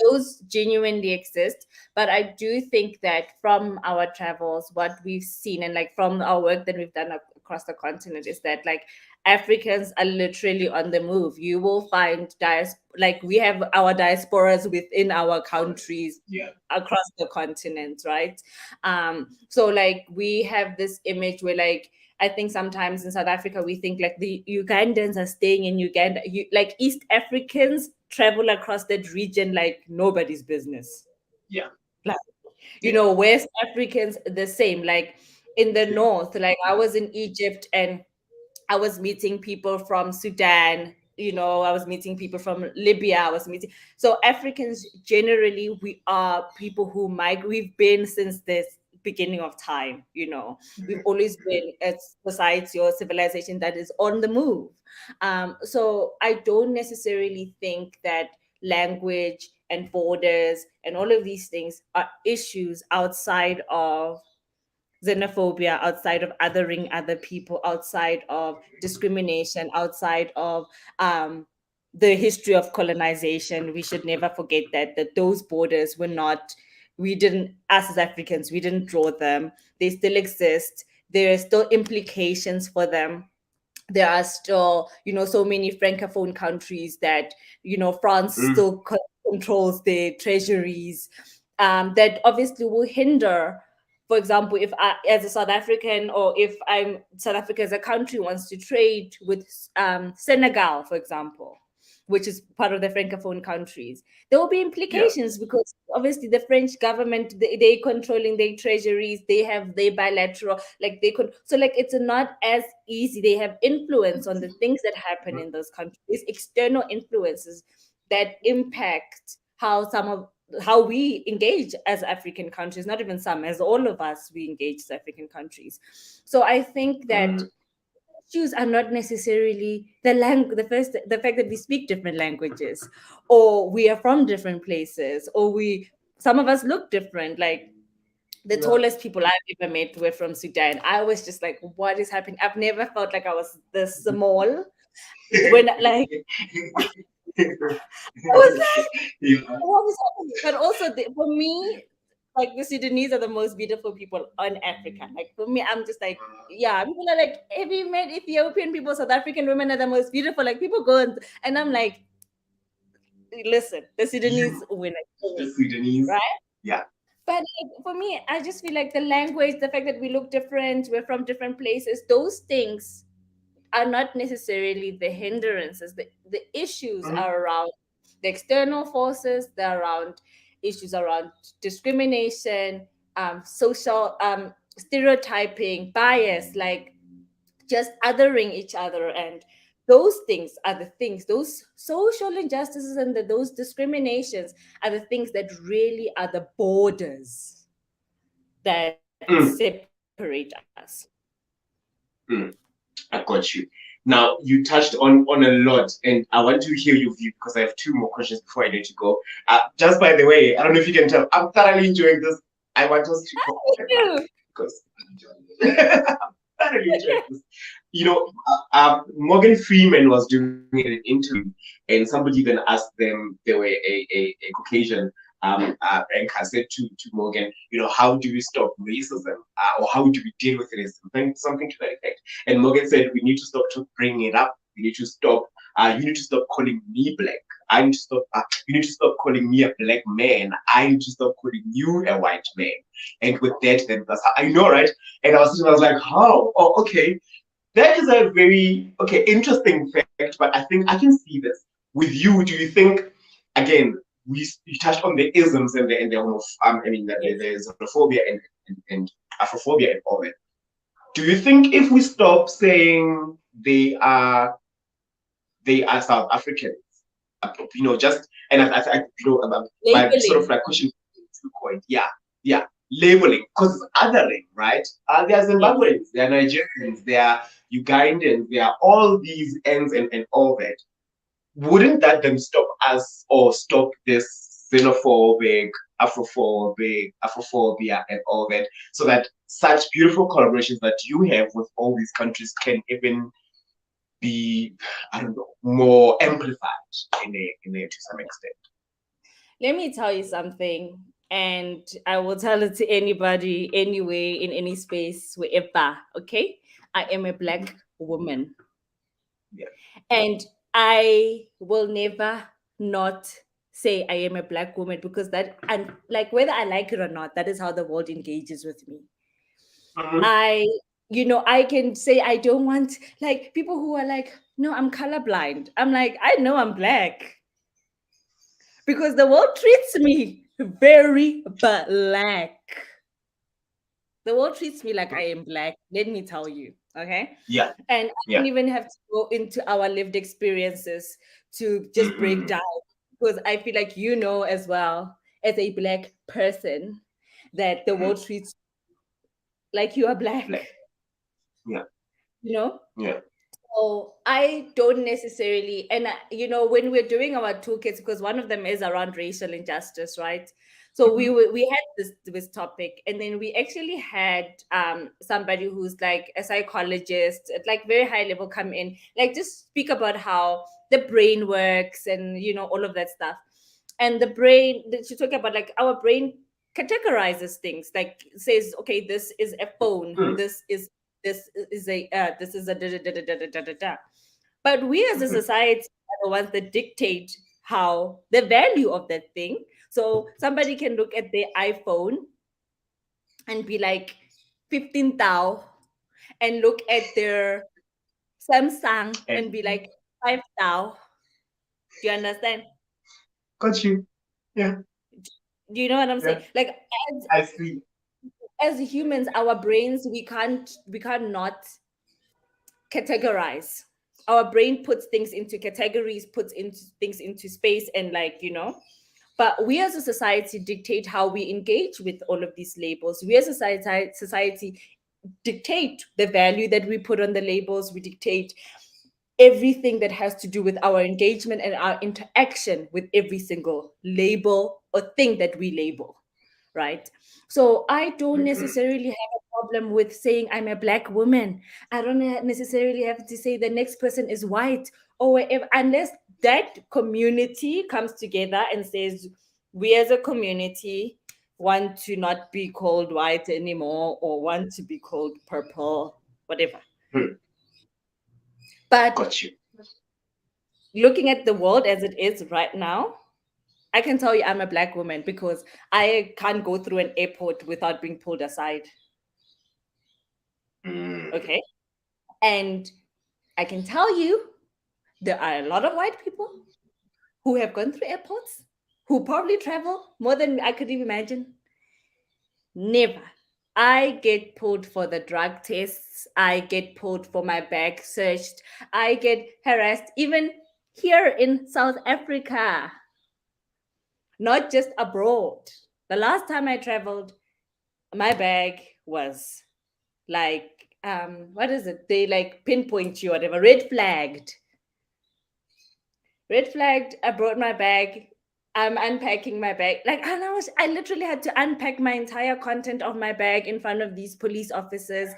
Speaker 2: Those genuinely exist. But I do think that from our travels, what we've seen and like from our work that we've done across the continent is that like Africans are literally on the move. You will find like we have our diasporas within our countries across the continent, right? So like we have this image where like I think sometimes in South Africa we think like the Ugandans are staying in Uganda. Like East Africans travel across that region like nobody's business.
Speaker 1: Yeah.
Speaker 2: Like, West Africans the same. Like in the north, like I was in Egypt and I was meeting people from Sudan, I was meeting people from Libya, so Africans generally, we are people who migrate. We've been since this beginning of time, we've always been a society or civilization that is on the move. So I don't necessarily think that language and borders and all of these things are issues outside of xenophobia, outside of othering other people, outside of discrimination, outside of the history of colonization. We should never forget that those borders were not, we didn't, us as Africans, we didn't draw them. They still exist. There are still implications for them. There are still, so many francophone countries that, France still controls their treasuries, that obviously will hinder. For example, if I, as a South African, or if South Africa as a country wants to trade with Senegal, for example, which is part of the francophone countries, there will be implications because obviously the French government, they controlling their treasuries, they have their bilateral, like they could, so like it's not as easy. They have influence on the things that happen in those countries, external influences that impact how we engage as African countries, not even some, as all of us, we engage as African countries. So I think that issues are not necessarily the fact that we speak different languages, or we are from different places, or some of us look different. Like the tallest people I've ever met were from Sudan. I was just like, what is happening? I've never felt like I was this small when like I was like,
Speaker 1: Yeah.
Speaker 2: what is happening? But also for me, like the Sudanese are the most beautiful people on Africa. Like for me, I'm just like, yeah, people are like, have you met Ethiopian people? South African women are the most beautiful. Like people go and I'm like, listen, the Sudanese
Speaker 1: You,
Speaker 2: win it for
Speaker 1: the
Speaker 2: me,
Speaker 1: Sudanese.
Speaker 2: right?
Speaker 1: Yeah.
Speaker 2: But like, for me, I just feel like the language, the fact that we look different, we're from different places, those things are not necessarily the hindrances. The issues
Speaker 1: Mhm.
Speaker 2: are around the external forces, they're around issues around discrimination, social stereotyping, bias, like just othering each other. And those things are the things, those social injustices and those discriminations are the things that really are the borders that
Speaker 1: Mm,
Speaker 2: separate us.
Speaker 1: mm. I got you. Now you touched on a lot, and I want to hear your view because I have two more questions before I let you go. Just by the way, I don't know if you can tell, I'm thoroughly enjoying this. I want us to talk
Speaker 2: Me
Speaker 1: a lot
Speaker 2: too.
Speaker 1: because I'm enjoying it. I'm thoroughly enjoying this. Morgan Freeman was doing an interview, and somebody then asked them. They were a Caucasian anchor said to Morgan, how do we stop racism, or how do we deal with racism, something to that effect. And Morgan said, we need to stop to bring it up. We need to stop. You need to stop calling me black. I need to stop. You need to stop calling me a black man. I need to stop calling you a white man. And with that, then that's how I know, right? And I was like, how? Oh, okay. That is a very interesting fact. But I think I can see this with you. Do you think again? You touched on the isms and the
Speaker 2: Yes.
Speaker 1: the xenophobia and Afrophobia and all that. Do you think if we stop saying they are South Africans, just and my sort of
Speaker 2: Labeling.
Speaker 1: like question point, yeah, labeling because it's othering, right? They are
Speaker 2: Yes.
Speaker 1: Zimbabweans, they are Nigerians, they are Ugandans, they are all these ends and all that. Wouldn't that then stop us or stop this xenophobic, Afrophobia, and all that, so that such beautiful collaborations that you have with all these countries can even be, I don't know, more amplified in a to some extent.
Speaker 2: Let me tell you something, and I will tell it to anybody, anyway, in any space, wherever. Okay, I am a black woman,
Speaker 1: Yeah.
Speaker 2: and I will never not say I am a black woman because that, and like whether I like it or not, that is how the world engages with me.
Speaker 1: Mhm.
Speaker 2: I, I can say I don't want, like, people who are like, no, I'm colorblind. I'm like, I know I'm black because the world treats me very black. The world treats me like I am black. Let me tell you. Okay.
Speaker 1: Yeah.
Speaker 2: And I don't
Speaker 1: Yeah.
Speaker 2: even have to go into our lived experiences to just break
Speaker 1: Mm-mm.
Speaker 2: down because I feel like as well as a black person that the
Speaker 1: Mm-hmm.
Speaker 2: world treats like you are black,
Speaker 1: Like, yeah.
Speaker 2: you know?
Speaker 1: Yeah.
Speaker 2: So I don't necessarily, and when we're doing our toolkits, because one of them is around racial injustice, right? So
Speaker 1: Mm-hmm.
Speaker 2: we had this topic, and then we actually had somebody who's like a psychologist at like very high level come in, like just speak about how the brain works and all of that stuff. And the brain, she talk about like our brain categorizes things, like says, okay, this is a phone,
Speaker 1: Mm-hmm.
Speaker 2: this is a da da da da da da da da da. But we as a
Speaker 1: Mm-hmm.
Speaker 2: society are the ones that dictate how the value of that thing. So somebody can look at their iPhone and be like 15 thou, and look at their Samsung and
Speaker 1: And
Speaker 2: be like 5 thou. Do you understand?
Speaker 1: got you. Yeah.
Speaker 2: Do you know what I'm saying?
Speaker 1: Yeah.
Speaker 2: Like
Speaker 1: I see.
Speaker 2: as humans, our brains, we can't not categorize. Our brain puts things into categories, puts into things into space, and but we as a society dictate how we engage with all of these labels. We as a society dictate the value that we put on the labels. We dictate everything that has to do with our engagement and our interaction with every single label or thing that we label, right? So I don't necessarily have a problem with saying I'm a black woman. I don't necessarily have to say the next person is white or whatever, unless that community comes together and says, we as a community want to not be called white anymore or want to be called purple, whatever. But
Speaker 1: Got you.
Speaker 2: looking at the world as it is right now, I can tell you I'm a black woman because I can't go through an airport without being pulled aside. Okay. And I can tell you there are a lot of white people who have gone through airports, who probably travel more than I could even imagine. Never. I get pulled for the drug tests. I get pulled for my bag searched. I get harassed even here in South Africa, not just abroad. The last time I traveled, my bag was like, what is it? They like pinpoint you, whatever, red flagged. Red flagged. I brought my bag. I'm unpacking my bag. Like, and I literally had to unpack my entire content of my bag in front of these police officers.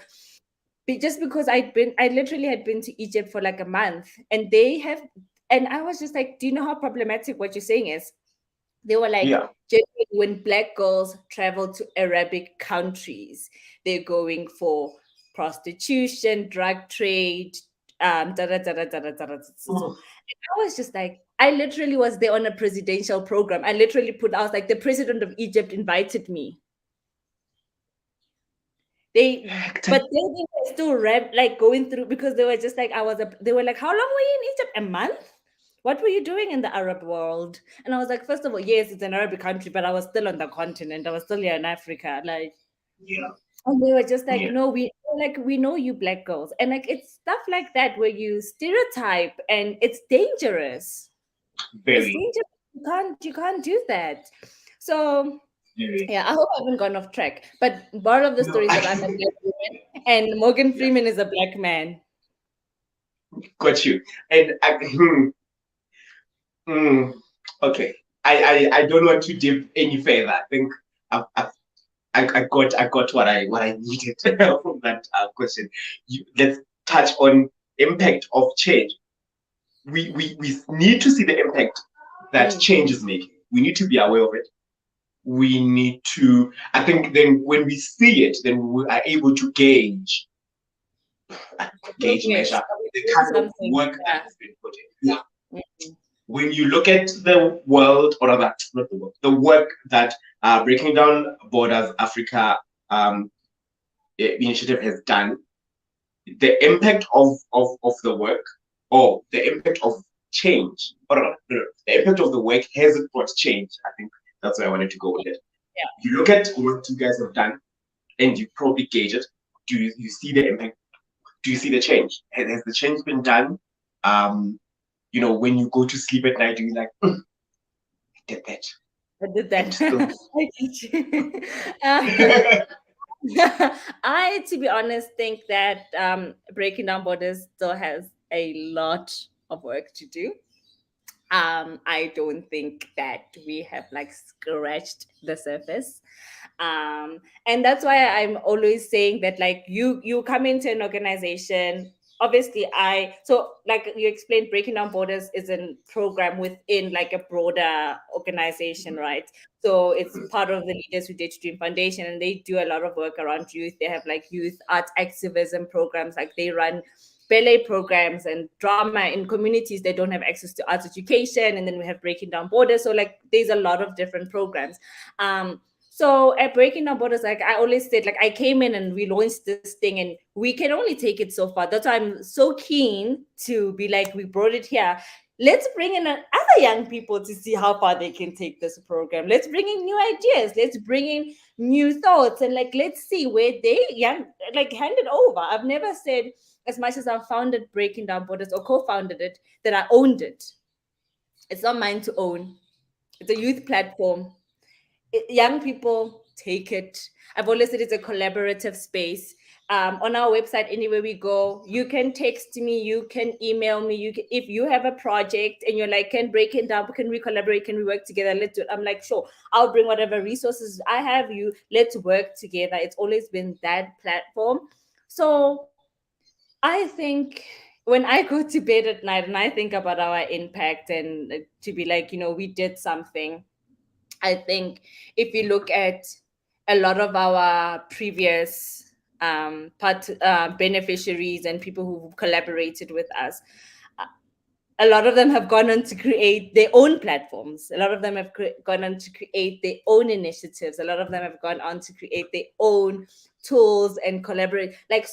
Speaker 2: Just because I literally had been to Egypt for like a month, and and I was just like, do you know how problematic what you're saying is? They were like,
Speaker 1: Yeah.
Speaker 2: generally, when black girls travel to Arabic countries, they're going for prostitution, drug trade, da da da da da da da. Da. So I was just like, I literally was there on a presidential program. I was like, the president of Egypt invited me. But they were still like going through because they were just like, they were like, how long were you in Egypt? A month? What were you doing in the Arab world? And I was like, first of all, yes, it's an Arabic country, but I was still on the continent. I was still here in Africa. Like,
Speaker 1: Yeah.
Speaker 2: and they were just like,
Speaker 1: Yeah.
Speaker 2: no, we know you black girls. And like it's stuff like that where you stereotype and it's dangerous. It's
Speaker 1: Very,
Speaker 2: dangerous. You can't do that. So
Speaker 1: very.
Speaker 2: yeah, I hope I haven't gone off track. But part of the
Speaker 1: No.
Speaker 2: story is that I'm a black woman and Morgan
Speaker 1: Yeah.
Speaker 2: Freeman is a black man.
Speaker 1: Got you. And okay. I don't want to dip any further. I think I got what I needed from that question. Let's touch on impact of change. We need to see the impact that change is making. We need to be aware of it. We need to. I think then when we see it, then we are able to measure the kind of work that has been put in. Yeah. When you look at the world, or rather, not the world, the work that Breaking Down Borders Africa initiative has done, the impact of the work, or the impact of change, or rather, no, the impact of the work hasn't brought change. I think that's where I wanted to go with it.
Speaker 2: Yeah.
Speaker 1: You look at what you guys have done, and you probably gauge it. Do you see the impact? Do you see the change? Has the change been done? When you go to sleep at night, you're like, I did that.
Speaker 2: I did that.
Speaker 1: Still...
Speaker 2: I, to be honest, think that Breaking Down Borders still has a lot of work to do. I don't think that we have like scratched the surface. And that's why I'm always saying that like you come into an organization. Obviously, so like you explained, Breaking Down Borders is a program within like a broader organization, right? So it's part of the Leaders Who Dare to Dream Foundation, and they do a lot of work around youth. They have like youth arts activism programs, like they run ballet programs and drama in communities that don't have access to arts education. And then we have Breaking Down Borders. So like there's a lot of different programs. So at Breaking Down Borders, like I always said, like I came in and we launched this thing and we can only take it so far. That's why I'm so keen to be like, we brought it here. Let's bring in other young people to see how far they can take this program. Let's bring in new ideas. Let's bring in new thoughts, and like let's see where they hand it over. I've never said, as much as I founded Breaking Down Borders or co-founded it, that I owned it. It's not mine to own. It's a youth platform. Young people take it. I've always said it's a collaborative space. on our website, anywhere we go, you can text me, you can email me, if you have a project and you're like, can break it down, can we collaborate, can we work together, let's do it. I'm like, sure, I'll bring whatever resources I have, you, let's work together. It's always been that platform. So I think when I go to bed at night and I think about our impact, and to be like, we did something, I think if you look at a lot of our previous beneficiaries and people who collaborated with us, a lot of them have gone on to create their own platforms. A lot of them have gone on to create their own initiatives. A lot of them have gone on to create their own tools and collaborate. Like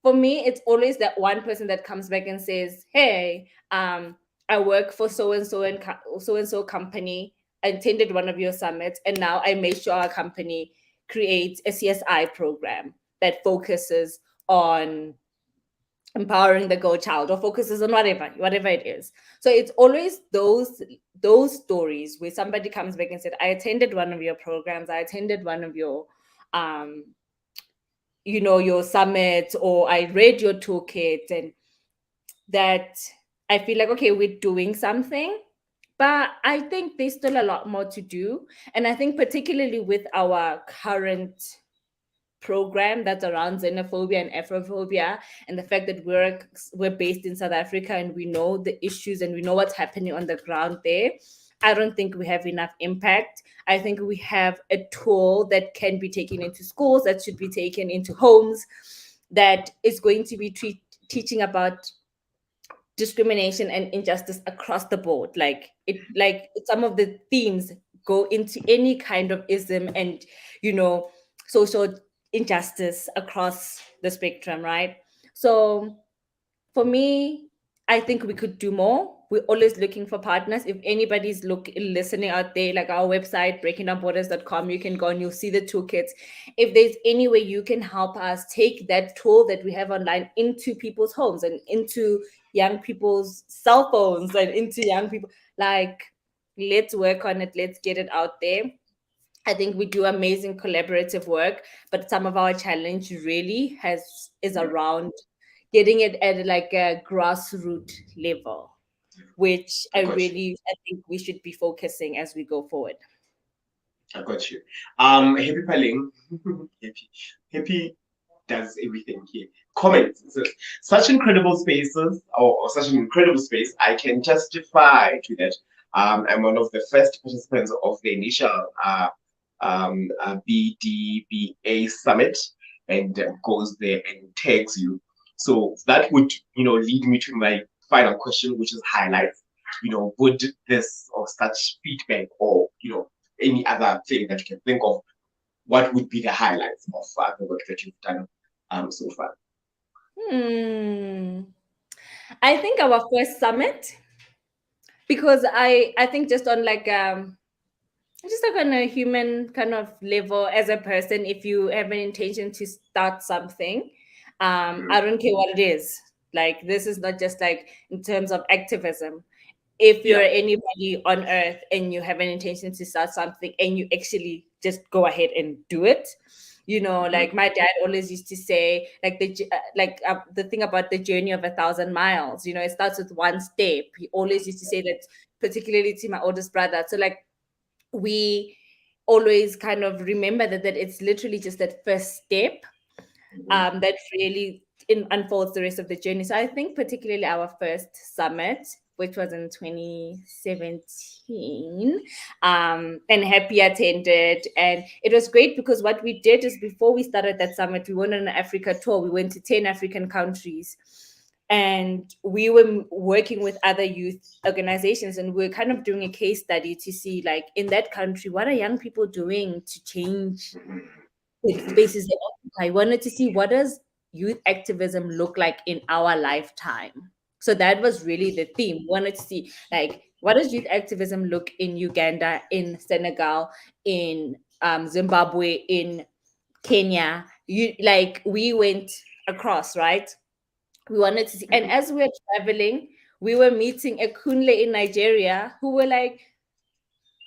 Speaker 2: for me, it's always that one person that comes back and says, "Hey, I work for so and so and so and so company. I attended one of your summits, and now I made sure our company creates a CSI program that focuses on empowering the girl child, or focuses on whatever it is." So it's always those stories where somebody comes back and said, "I attended one of your programs, I attended one of your um your summits, or I read your toolkit," and that I feel like, okay, we're doing something. But I think there's still a lot more to do. And I think particularly with our current program that's around xenophobia and Afrophobia, and the fact that we're based in South Africa and we know the issues and we know what's happening on the ground there, I don't think we have enough impact. I think we have a tool that can be taken into schools, that should be taken into homes, that is going to be teaching about discrimination and injustice across the board. Like some of the themes go into any kind of ism and social injustice across the spectrum, right? So for me, I think we could do more. We're always looking for partners. If anybody's listening out there, like our website, breakingdownborders.com, you can go and you'll see the toolkits. If there's any way you can help us take that tool that we have online into people's homes and into young people's cell phones and into young people, like, let's work on it. Let's get it out there. I think we do amazing collaborative work, but some of our challenge really is around getting it at like a grassroots level, which
Speaker 1: I got you.
Speaker 2: I think we should be focusing as we go forward.
Speaker 1: I got you. Happy Paling. happy. Happy does everything here. Comments. Such incredible spaces, or such an incredible space. I can testify to that. I'm one of the first participants of the initial BDBA summit, and goes there and tags you. So that would, lead me to my final question, which is highlights. Would this or such feedback, or any other thing that you can think of, what would be the highlights of the work that you've done so far?
Speaker 2: I think our first summit, because I think just on on a human kind of level, as a person, if you have an intention to start something, I don't care what it is. Like, this is not just like in terms of activism. If you're
Speaker 1: Yeah.
Speaker 2: anybody on earth and you have an intention to start something and you actually just go ahead and do it,
Speaker 1: Mhm.
Speaker 2: like my dad always used to say, like the thing about the journey of 1,000 miles, it starts with one step. He always used to say that, particularly to my oldest brother. So like, we always kind of remember that it's literally just that first step
Speaker 1: Mhm.
Speaker 2: that really unfolds the rest of the journey. So I think particularly our first summit, which was in 2017, and Happy attended, and it was great because what we did is, before we started that summit, we went on an Africa tour. We went to 10 African countries, and we were working with other youth organizations, and we are kind of doing a case study to see, like, in that country, what are young people doing to change the spaces they occupy. I wanted to see, what does youth activism look like in our lifetime. So that was really the theme. We wanted to see, like, what does youth activism look in Uganda, in Senegal, in Zimbabwe, in Kenya. We went across, right? We wanted to see, and
Speaker 1: Mhm.
Speaker 2: as we were traveling, we were meeting a Kunle in Nigeria who were like,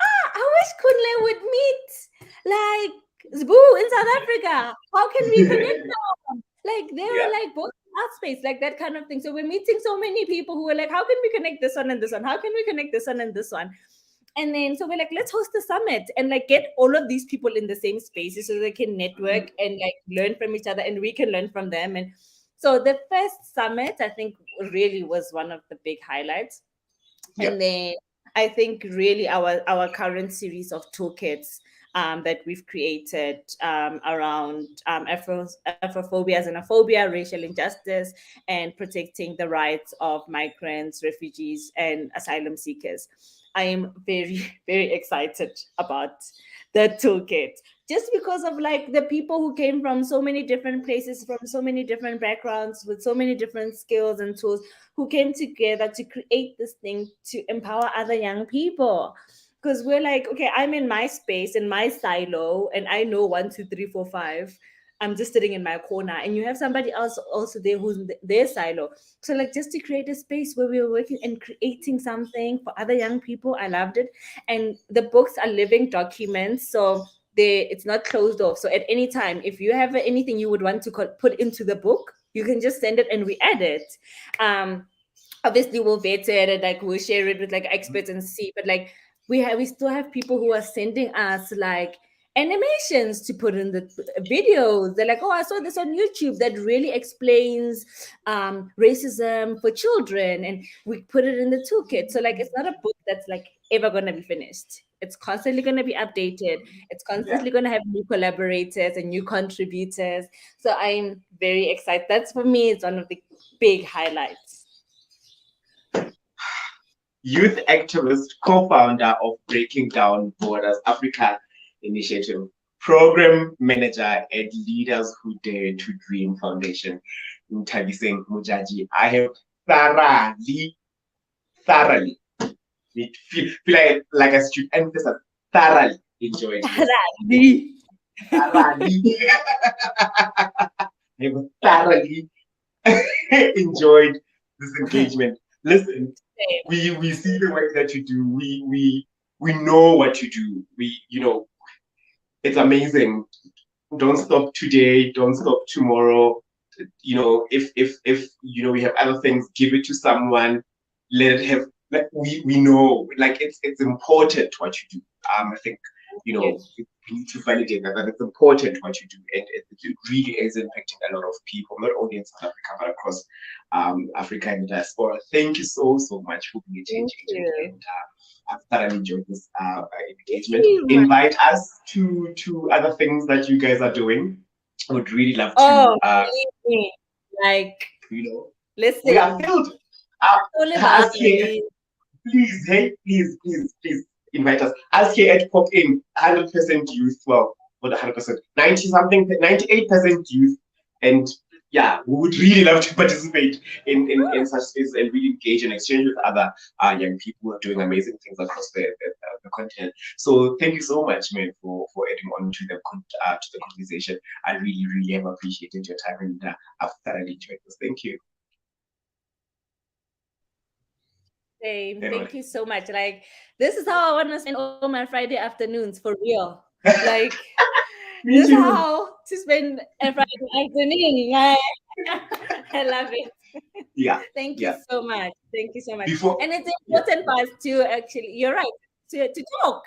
Speaker 2: I wish Kunle would meet like Zbu in South Africa. How can we connect now? Like they were like both art space, like that kind of thing. So we're meeting so many people who were like, how can we connect this one and this one? How can we connect this one and this one? And then so we're like, let's host a summit and like get all of these people in the same spaces so they can network and like learn from each other and we can learn from them. And so the first summit, I think, really was one of the big highlights. And then I think really our current series of toolkits that we've created around Afrophobia, xenophobia, racial injustice, and protecting the rights of migrants, refugees, and asylum seekers. I am very, very excited about the toolkit just because of like the people who came from so many different places, from so many different backgrounds, with so many different skills and tools, who came together to create this thing to empower other young people. Because we're like, okay, I'm in my space, in my silo, and I know 1, 2, 3, 4, 5. I'm just sitting in my corner, and you have somebody else also there who's in their silo. So, like, just to create a space where we were working and creating something for other young people, I loved it. And the books are living documents, so it's not closed off. So, at any time, if you have anything you would want to put into the book, you can just send it and we add it. Obviously we'll vet it and like we'll share it with like experts and see, but like we still have people who are sending us like animations to put in the videos. They're like, oh, I saw this on YouTube that really explains racism for children, and we put it in the toolkit. So like it's not a book that's like ever going to be finished. It's constantly going to be updated. It's constantly going to have new collaborators and new contributors. So I'm very excited. That's, for me, it's one of the big highlights.
Speaker 1: Youth activist, co-founder of Breaking Down Borders Africa Initiative, program manager at Leaders Who Dare to Dream Foundation, Nthabiseng Modjadji. I have thoroughly, feel like I should emphasize, thoroughly enjoyed this. Thoroughly. I have thoroughly enjoyed this engagement. Listen, we see the work that you do. We know what you do. It's amazing. Don't stop today. Don't stop tomorrow. If we have other things, give it to someone. Let it have. Like we know. Like it's important what you do. I think we need to validate that it's important what you do, and it really is impacting a lot of people, not only in South Africa but across Africa and diaspora. Thank you so much for being a change agent, and I've thoroughly enjoyed this engagement. Invite us to other things that you guys are doing. I would really love to.
Speaker 2: Listen,
Speaker 1: we are filled. Please invite us. As here at Pop In, 100% youth. Well, not 100%, 90-something, 98% youth, and yeah, we would really love to participate in such spaces and really engage and exchange with other young people who are doing amazing things across the continent. So thank you so much, man, for adding on to the conversation. I really have appreciated your time, and I've thoroughly enjoyed this. Thank you.
Speaker 2: Same. Thank you so much. Like, this is how I want to spend all my Friday afternoons, for real. Like, this is how to spend a Friday afternoon. I love it.
Speaker 1: Yeah.
Speaker 2: Thank you so much. Thank you so much. And it's important for us to actually, you're right, to talk.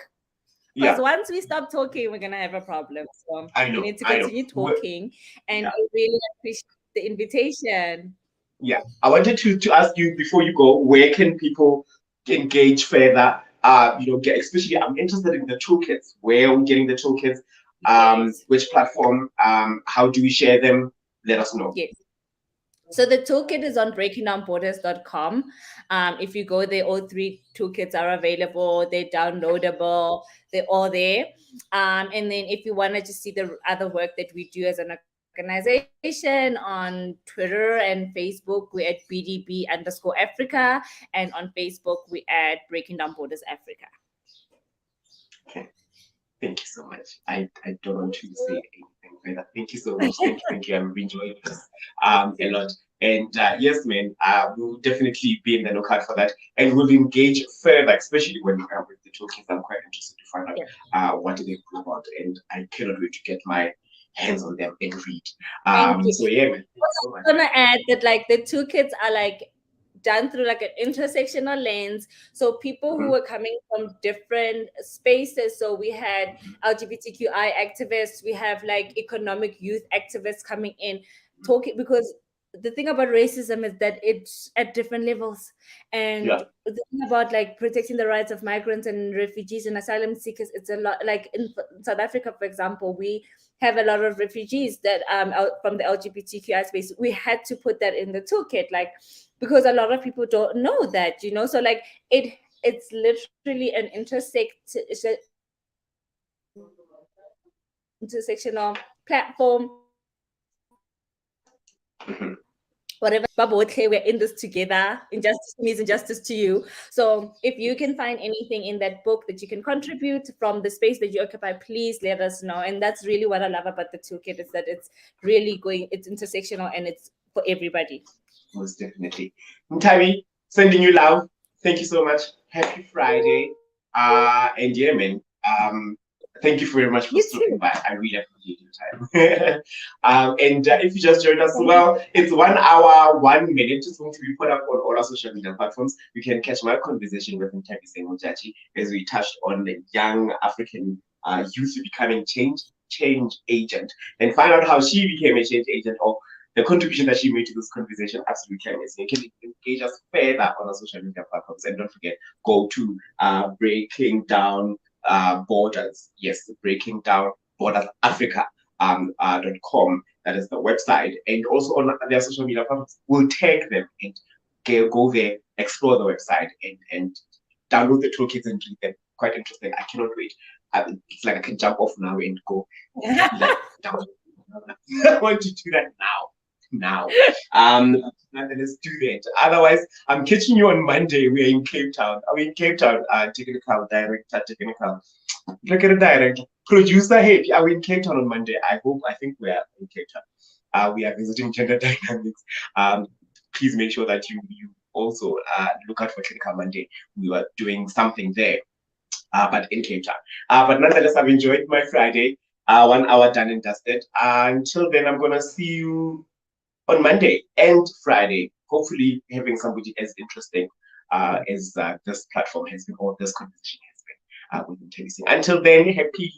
Speaker 2: Because once we stop talking, we're going to have a problem. So we need to continue talking. And I really appreciate the invitation.
Speaker 1: Yeah, I wanted to ask you before you go, where can people engage further? Especially I'm interested in the toolkits. Where are we getting the toolkits? Which platform? How do we share them? Let us know.
Speaker 2: Yes. So the toolkit is on breakingdownborders.com. If you go there, all 3 toolkits are available. They're downloadable. They're all there. And then if you want to just see the other work that we do as an organization, on Twitter and Facebook, we're at BDB_Africa, and on Facebook we at Breaking Down Borders Africa.
Speaker 1: Okay, thank you so much. I don't want to say anything further. Thank you so much. Thank you. I'm enjoying this a lot. And yes, man, we'll definitely be in the lookout for that, and we'll engage further, especially when we come with the toolkits. I'm quite interested to find out what do they do about, and I cannot wait to get my hands on them and read.
Speaker 2: Thank you.
Speaker 1: So yeah, man, thank you so much.
Speaker 2: I'm gonna add that like the two kids are like done through like an intersectional lens. So people who were coming from different spaces. So we had LGBTQI activists, we have like economic youth activists coming in talking, because the thing about racism is that it's at different levels. And
Speaker 1: Yeah.
Speaker 2: the thing about like protecting the rights of migrants and refugees and asylum seekers, it's a lot. Like in South Africa, for example, we have a lot of refugees that from the LGBTQI space. We had to put that in the toolkit, like because a lot of people don't know that, you know. So like it's literally an intersectional platform, whatever. Babotle, we're in this together. Injustice to me is injustice to you. So if you can find anything in that book that you can contribute from the space that you occupy, please let us know. And that's really what I love about the toolkit, is that it's really it's intersectional and it's for everybody.
Speaker 1: Most definitely. Nthabi, sending you love. Thank you so much. Happy Friday. And yeah, man. Thank you very much for
Speaker 2: You
Speaker 1: stopping
Speaker 2: too.
Speaker 1: by. I really appreciate your time. And if you just joined us, well, it's 1 hour, 1 minute. It's going to be put up on all our social media platforms. You can catch my conversation with Nthabiseng Modjadji as we touched on the young African youth becoming change agent, and find out how she became a change agent, or the contribution that she made to this conversation. Absolutely amazing. You can engage us further on our social media platforms. And don't forget, go to Breaking Down Borders. Yes, Breaking Down Borders Africa. .com. That is the website. And also on their social media platforms, we'll tag them and go there, explore the website, and download the toolkits and read them. Quite interesting. I cannot wait. It's like I can jump off now and go. I want to do that now. Let's do that. Otherwise, I'm catching you on Monday. We're in Cape Town. Are we in Cape Town? Technical director, technical. Look at the director. Producer, hey, are we in Cape Town on Monday? I think we are in Cape Town. We are visiting gender dynamics. Please make sure that you also look out for Technical Monday. We were doing something there, but in Cape Town. But nonetheless, I've enjoyed my Friday. 1 hour done and dusted. Until then, I'm going to see you on Monday and Friday, hopefully having somebody as interesting as this platform has been, or this conversation has been with Nthabiseng. Until then, happy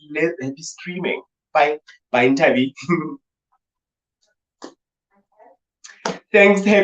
Speaker 1: streaming. Bye. Bye, Nthabi. Thanks, happy.